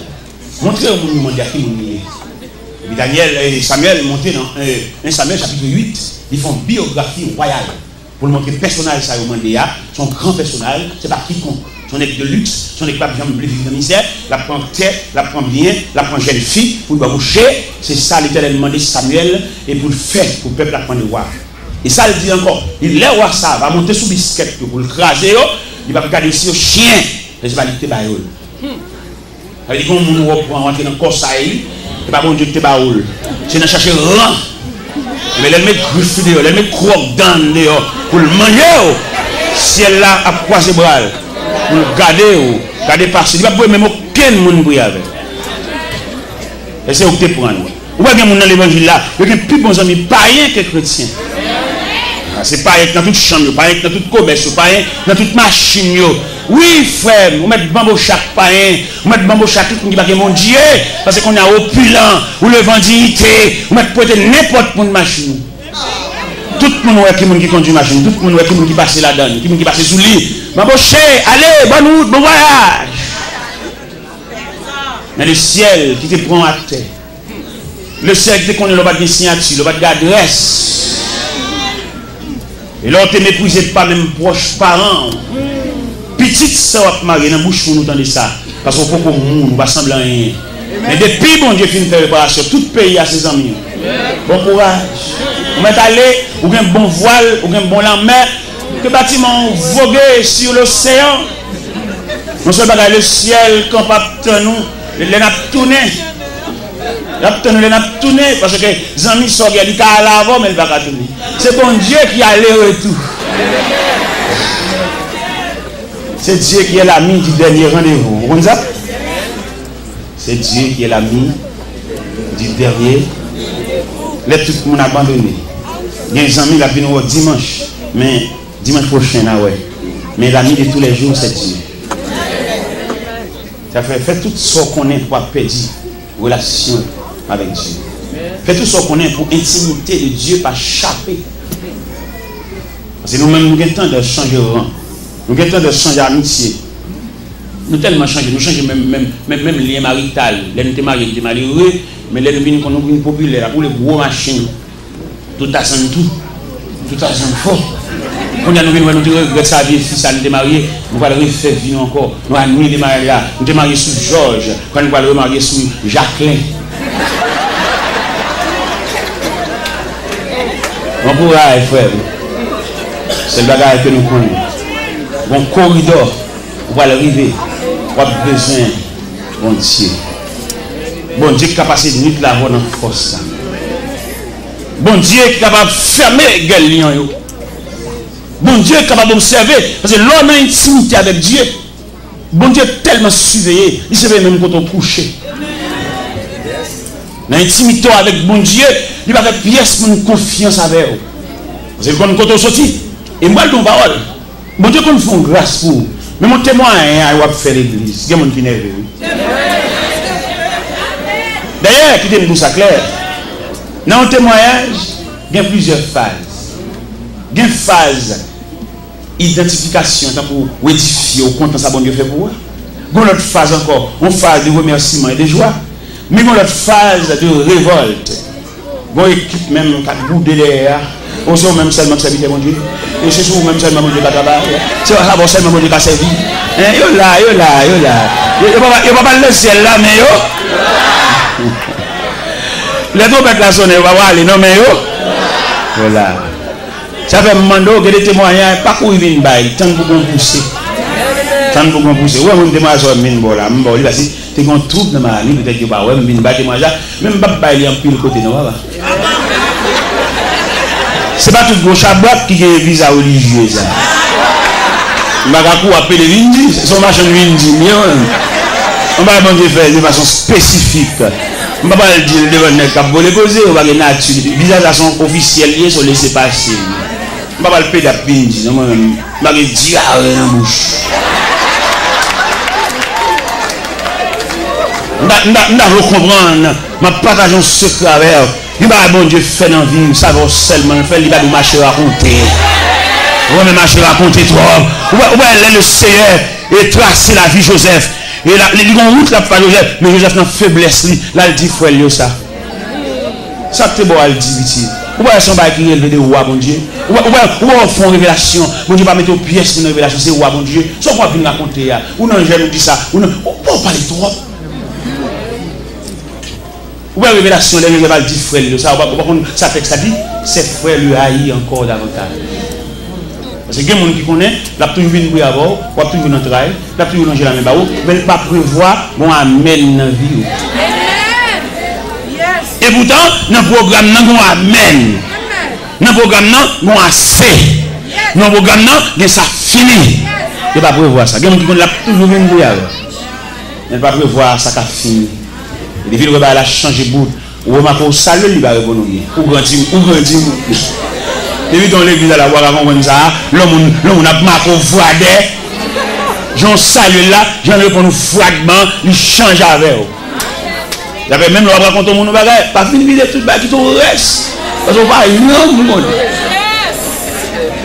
Montrer au monde qui est. Daniel et Samuel montaient dans 1 Samuel chapitre 8, ils font une biographie royale. Pour le montrer personnage, ça son grand personnage, c'est pas quiconque. Son équipe de luxe, son équipe de vivre dans le misère, la prend terre, la prend bien, la prend jeune fille, pour le boucher. C'est ça l'Éternel demandé Samuel et pour le faire, pour le peuple apprendre le roi. Et ça, il dit encore, il est roi ça, va monter sous biscuit pour le craser, il va regarder ici au chien, les validités baïol. Ça veut dire qu'on nous reprend rentrer dans le corps ça, c'est pas bon Dieu qui te baïol. C'est dans chercher rang. Mais elle met griffe dehors, elle met croque dans dehors pour le manger. Si elle là a croisé bras. Pour garder passer. Il ne va pas même aucun monde pour y aller. Et c'est où tu prends. Ou bien dans l'évangile là, il y a plus bons amis païens que chrétiens. C'est païen dans toute chambre, païen dans toute commerce, païen dans toute machine. Oui, frère, vous mettez bambo chaque païen, vous mettez bambo chaque qui va mon Dieu, parce qu'on a opulent, ou le vendité, vous mettez peut-être n'importe quelle machine. Tout le monde qui conduit machine, tout le monde qui passe là-dedans, qui passe sous lit. Bambo chez, allez, bonne route, bon voyage. Mais le ciel qui te prend à terre, le ciel qui te connaît le bas de signature, le bas de adresse. Et là, on ne te méprisez pas même proches parents. Petite soeur mariée dans la bouche pour nous entendre ça. Parce qu'on peut qu'on ne va sembler rien. Mais depuis bon Dieu finit de faire réparation, tout pays a ses amis. Bon courage. Vous mettez aller, ou un bon voile, ou un bon lendemain, que bâtiment voguer sur l'océan. Non seulement le ciel, quand pas nous, les nappes tournées. Les nappes tournées, parce que les amis sont regardés à l'avant, mais ils ne vont pas tourner. C'est bon Dieu qui a le retour. C'est Dieu qui est l'ami du dernier rendez-vous. Vous comprenez ça? C'est Dieu qui est l'ami du dernier. Là, tout le monde a abandonné. Il y a des amis qui viennent dimanche. Mais dimanche prochain, là, ouais. Mais l'ami de tous les jours, c'est Dieu. Ça fait tout ce qu'on est pour perdre relation avec Dieu. Fait tout ce qu'on est pour intimité de Dieu, pas chapper. Parce que nous-mêmes, nous avons le temps de changer de rang. Nous avons le temps de changer d'amitié. Nous tellement changé, nous changeons même lien marital. Là, nous sommes mariés, nous sommes malheureux, mais là, nous sommes populaires, pour les gros machines. Tout à son tout. Tout à son fort. Quand nous venons, nous regrettons sa vie, si ça nous est marié, nous allons refaire vivre encore. Nous allons nous démarrer là. Nous sommes mariés sous Georges, quand nous allons marier sous Jacqueline. Bon courage, frère. C'est le bagage que nous connaissons. Bon corridor, on va arriver. On a besoin, bon Dieu. Bon Dieu qui est capable de nuit la voie dans la force. Bon Dieu qui est capable de fermer les gueules. Bon Dieu est capable d'observer. Parce que l'homme a une intimité avec Dieu. Bon Dieu est tellement surveillé. Il se fait même quand on couche. L'intimité avec bon Dieu, il va faire pièce pour une confiance avec eux. Parce que quand on sortit, et moi, je parole. Bon Dieu, qu'on fait une grâce pour vous. Mais mon témoin, il va faire l'église. Il y a mon qui n'est pas. D'ailleurs, qui dit ça clair. Dans le témoignage, il y a plusieurs phases. Il y a une phase identification pour édifier au compte de ça bon Dieu fait pour vous. Il y a une autre phase encore, une phase de remerciement et de joie. Mais il y a une autre phase de révolte. Il y a une équipe même qui a boudé derrière. On sait même seulement que ça vit mon Dieu. Et c'est souvent même seulement mon Dieu qui a travaillé. C'est pas seulement mon Dieu qui a servi. Yo là. Il ne va pas le ciel là, mais yo. Les trompettes là sonner, on va voir les noms, mais yo. Voilà. Ça fait un moment que les témoignages, pas qu'on vienne bail, tant que vous pousser. Tant que vous pousser. Ouais, moi, témoignage, je vais me là. Je vais dire, tu as un trouble dans ma vie, peut-être que je vais me bail témoignage. Même pas bail en pile côté, non, voilà. C'est pas tout le chabot qui est visa religieux, ça. Je vais appeler Windy, c'est son machin Windy. On va faire de façon spécifique. On ne va pas le dire devant le cap, vous le poser, on va le nature. Visage officielle, ils sont laissés passer. On ne va pas le payer d'appeler, on va le dire dans la bouche. On va comprendre, on va partager un secret avec. Il va bon Dieu faire dans la vie, ça va seulement faire, il va nous marcher raconter. On va marcher raconter trop. Ouais, le Seigneur et tracer la vie Joseph. Et là, les route là pas Joseph, mais Joseph n'a faiblesse là il dit frère ça. Ça c'est bon à le dire. Ou bien son bail qui élevé de roi bon Dieu. Ou bien font révélation. Bon Dieu pas mettre aux pièces de révélation, c'est roi bon Dieu. Sans quoi venir raconter là. Ou non, je nous dis ça. Ou non, on parle trop. Ou bien révélation, les révélations dit frère ça. Ça fait que ça dit, c'est frère lui haït encore davantage. Parce que il y a des gens qui connaissent, il a toujours vu nous avant, il a toujours vu notre travail, il a toujours mangé la même barreau, mais il ne peut pas prévoir, bon, amène dans la vie. Et pourtant, dans le programme, nous avons amène. Dans le programme, nous avons assez. Dans le programme, nous avons ça fini. Il ne peut pas prévoir ça. Il y a des gens qui connaissent, il a toujours vu nous avant. Il ne peut pas prévoir ça qui a fini. Et depuis le a changé de bout, ou remarquez au salut, il va répondre. Ou grandir. Depuis dans l'église à la voix avant comme ça, l'homme a marqué au froidet. J'en salue là, j'en réponds au froidement, il change avec eux. Il y avait même le raconte au monde, pas fini de tout le qui tout reste. Parce qu'on va non, tout le monde.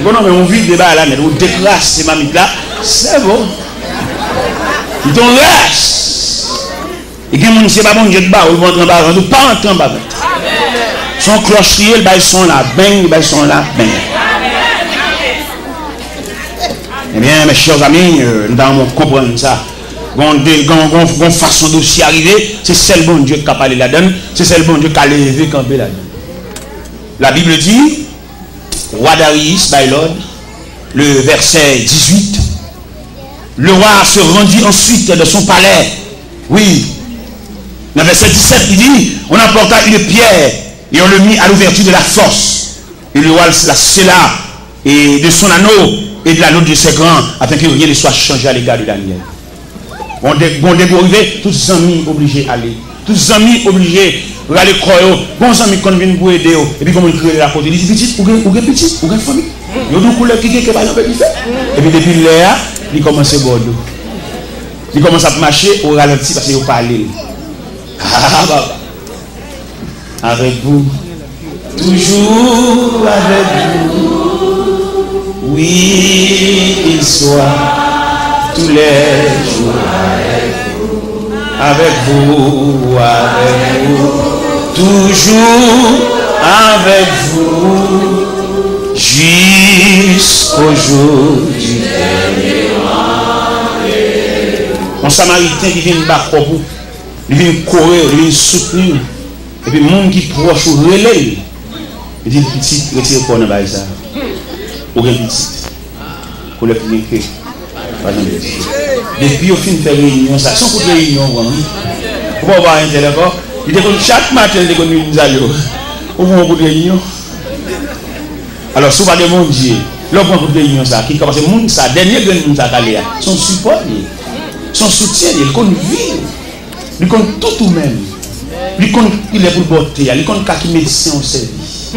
Bon, non, mais on vit le débat là, on déclasse ces mamites là, c'est bon. Ils t'ont reste. Et qui ne sait pas bon, je te bats, ils vont entrer en bas, ils ne vont pas entrer en bas. Son clocherier, ils sont là, bang, ils sont là, bang. Eh bien, mes chers amis, nous devons comprendre ça. Une façon d'aussi arriver, c'est celle bon Dieu qui a parlé là-dedans, c'est celle bon Dieu qui a levé camper là-dedans. La Bible dit, roi Darius, by Lord, le verset 18, le roi se rendit ensuite de son palais. Oui. Dans le verset 17, il dit, on apporta une pierre et on le mit à l'ouverture de la fosse. Et le roi la scella et de son anneau et de l'anneau de ses grands, afin que rien ne soit changé à l'égard de Daniel. Bon, dégourvé, tous les amis obligés d'aller. Tous les amis obligés d'aller croire. Bon, les amis qui viennent pour aider. Et puis, comment ils créent la côté. Ils disent, petit, ou petit, ou famille. Ils ont deux couleurs qui sont pas fait. Et puis, depuis là, ils commencent à bordeaux. Ils commencent à marcher au ralenti parce qu'ils parlent. Ah, bah. Avec vous, toujours avec vous. Oui, il soit tous les jours avec vous, toujours avec vous, jusqu'au jour du dernier rendez-vous. Mon Samaritain qui vient battre vous, il vient courir, il vient soutenir, et puis le monde qui proche ou relève, il dit petit, retire quoi dans le ça. Ou bien petit, pour le cliquer. Depuis au fin de faire réunion, ça, sans coup de réunion, vraiment. Vous pouvez avoir un téléphone, il dit chaque matin, il dit qu'on nous allons. Au moins, coup de réunion. Alors, si vous avez mon Dieu, l'autre coup de réunion, ça, qui commence, le ça, dernier que nous avons son support, son soutien, il compte vivre, il compte tout même. Il est pour porter, il compte qui médecin au service.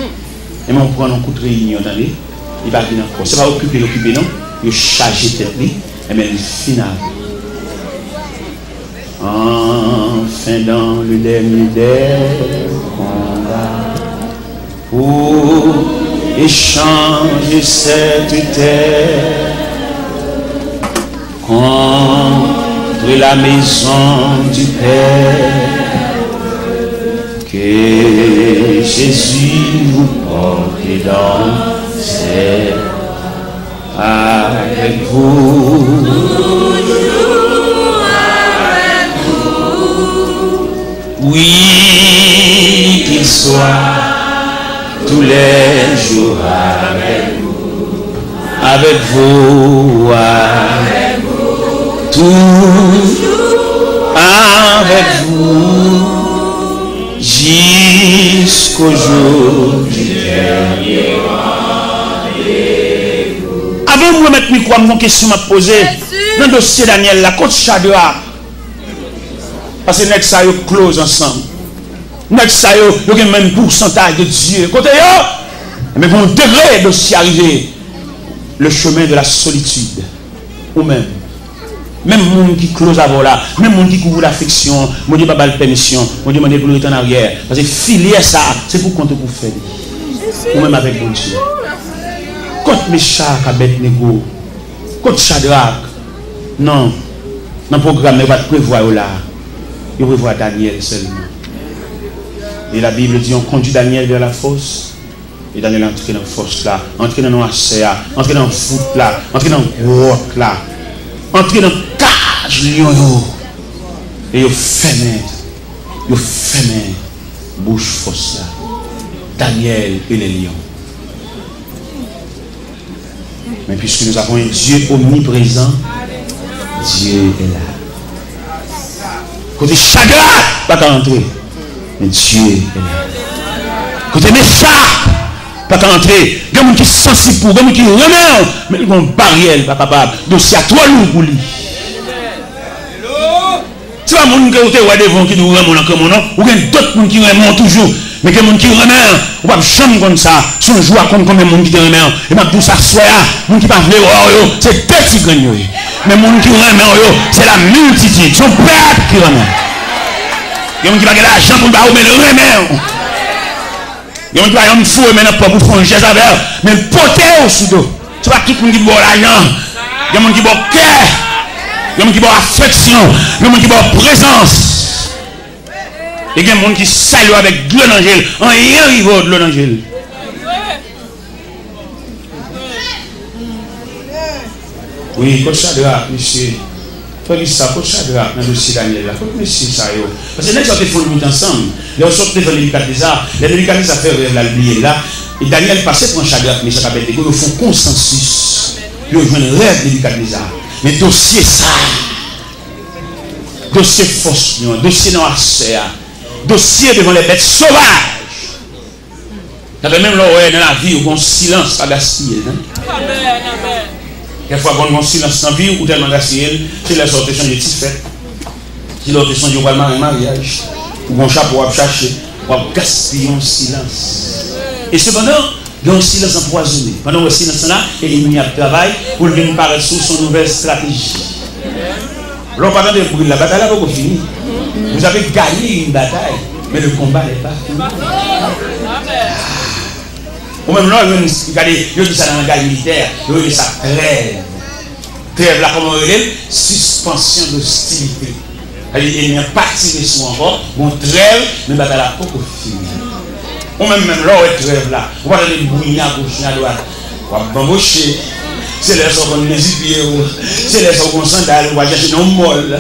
Et on prend un coup de réunion, attendez, il va venir encore. Ce n'est pas occuper, non, il charge tête. Et bien, le final. Enfin, dans le dernier des combats, pour échanger cette terre contre la maison du Père, que Jésus vous porte dans ses avec vous, toujours avec vous. Oui, qu'il soit tous les jours avec vous, avec vous, toujours avec vous, jusqu'au jour du dernier. Avant de remettre le micro, une question m'a posée dans le dossier Daniel, la côte Chadra. Parce que nous sommes close ensemble. Nous sommes le même pourcentage de Dieu. Côté mais pour un degré dossier arrivé, le chemin de la solitude. Ou même les gens qui close avant là, même les gens qui couvrent l'affection, moi je ne pas de permission, moi je demande pour retourner en arrière. Parce que filier ça, c'est pour compter pour faire. Ou même avec bon Dieu. Quand Meshach, Abednego, contre Shadrach. Non. Dans le programme, il va prévoir là. Il prévoit Daniel seulement. Et la Bible dit on conduit Daniel vers la fosse. Et Daniel est entré dans la fosse là. Entré dans la CA. Entré dans le foot là. Entré dans le grotte là. Entré dans le cage lion. Et il fermé. Il fermé. Bouche fosse là. Daniel et les lions. Mais puisque nous avons un Dieu omniprésent, Dieu est là. Côté Shadrach, pas qu'à entrer. Mais Dieu est là. Côté Meshach, pas qu'à entrer. Il y a des gens qui sont sensibles pour, il y a des gens qui remettent, mais ils ont une barrière, pas capable. Donc c'est à toi lourd pour lui. C'est pas les gens qui ont devant qui nous remontent comme nom, ou bien d'autres gens qui remontent toujours. Mais il y a des gens qui remettent, ou pas jamais comme ça. Son joie comme combien de gens qui remettent. Et ma tout ça soit, les gens qui ne parlent pas, c'est petit gagnant. Mais les gens qui remettent, c'est la multitude. Son peuple qui remet. Il y a des gens qui n'ont pas l'argent pour le remettre. Il y a des gens qui n'ont pas fou, mais pas pour faire un geste avec eux. Mais le poté au sous-dos. C'est pas tout le monde qui boit l'argent. Il y a des gens qui boivent cœur. Il y a des gens qui boivent affection. Il y a des gens qui boivent présence. Et il y a des gens qui saluent avec de l'angèle. En rien il va de l'angèle. Oui, coach Shadrach, monsieur. Faut dire ça, coach Shadrach, dans le dossier Daniel là. Faut que monsieur ça yo. Parce que les gens qui font le mythe ensemble, les sortent devant les Nebuchadnezzar, les Nebuchadnezzar fait rêve là, oublier là. Et Daniel passait pour un Shadrach, mais ça s'appelle des ils font consensus. Puis ils jouent un rêve de Nebuchadnezzar. Mais dossier ça. Dossier force, dossier dans la dossier devant les bêtes sauvages. Ça fait même là dans la vie où on silence pas gaspillé. Amen. Quelquefois quand on silence dans la vie ou tellement gaspillé, c'est la sortie de changer de fête. Si l'autre change de mariage, ou un chapeau à chercher, ou à gaspiller en silence. Et cependant, il y a un silence empoisonné. Pendant le silence là, il y a travail pour venir paraître sous son nouvelle stratégie. Alors, pendant de brûler la bataille, là, vous fini. Vous avez gagné une bataille, mais le combat n'est pas fini. Ou même là, il dit ça dans la guerre militaire, il dit ça trêve. Trêve là, comment on dit? Suspension d'hostilité. Il n'y a pas tiré sur encore, on trêve, mais la bataille n'est pas finie. Ou même là, on trêve là. On va aller bouillir à gauche, à droite. On va bamboucher. C'est les gens qui ont des pieds, c'est les gens qui ont des sandales, on va chercher dans le mall.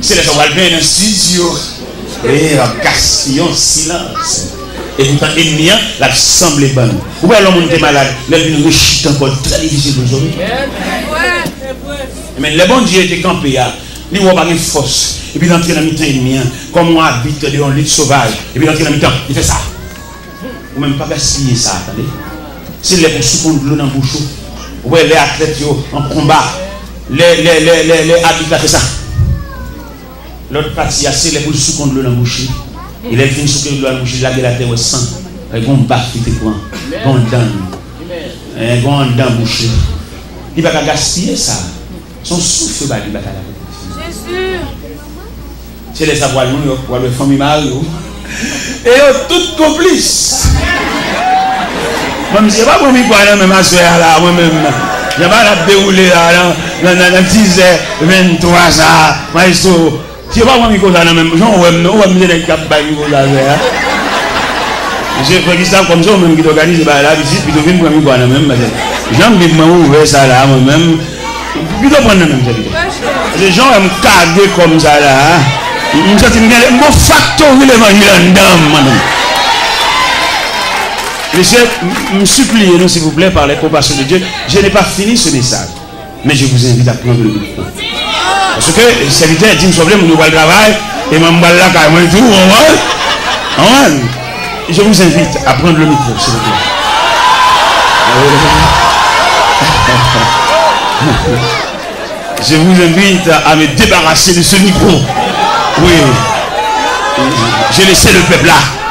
C'est les gens qui ont bien dans le studio. Et on gaspille en silence. Et pourtant, l'ennemi, la semble bonne. Ou bien l'homme est malade, l'homme est encore très difficile pour aujourd'hui. Mais le bon Dieu était campé, il n'a pas de force. Et puis il entre dans le mi-temps ennemi, comme on habite dans un lit sauvage. Et puis il entre dans le mi-temps, il fait ça. Ou même pas gaspiller ça, attendez. C'est les pour souffler de l'eau dans le bouchon. Ouais, les athlètes en combat, les habitants fait ça. L'autre partie, c'est les pour sous contre l'eau dans la bouche. Il est fini sous l'eau dans la bouche, il a la terre au sang. Il y a un bac qui te prend. Il y a un dent bouché. Il va pas gaspiller ça. Son souffle va lui battre la tête. C'est sûr. C'est les savoirs, pour les familles Mario. Et toutes complices. Même si je ne sais pas pour moi, même ma soeur là, moi-même, je ne vais pas la dérouler là, dans 10h23 ça, maestro. Je ne sais pas pour moi, ça, même, je ne sais pas pour moi, je fais ça comme ça, même qui organise la visite, puis je viens pour moi, même, j'aime bien ouvrir ça là, moi-même, puis je prends même ça. Les gens aiment caguer comme ça là, je me factorer l'évangile en dame, Monsieur, me suppliez-nous s'il vous plaît par les compassions de Dieu. Je n'ai pas fini ce message. Mais je vous invite à prendre le micro. Parce que le serviteur dit, nous avons le travail, et je vais là quand même tout. Je vous invite à prendre le micro, s'il vous plaît. Je vous invite à me débarrasser de ce micro. Oui. J'ai laissé le peuple là.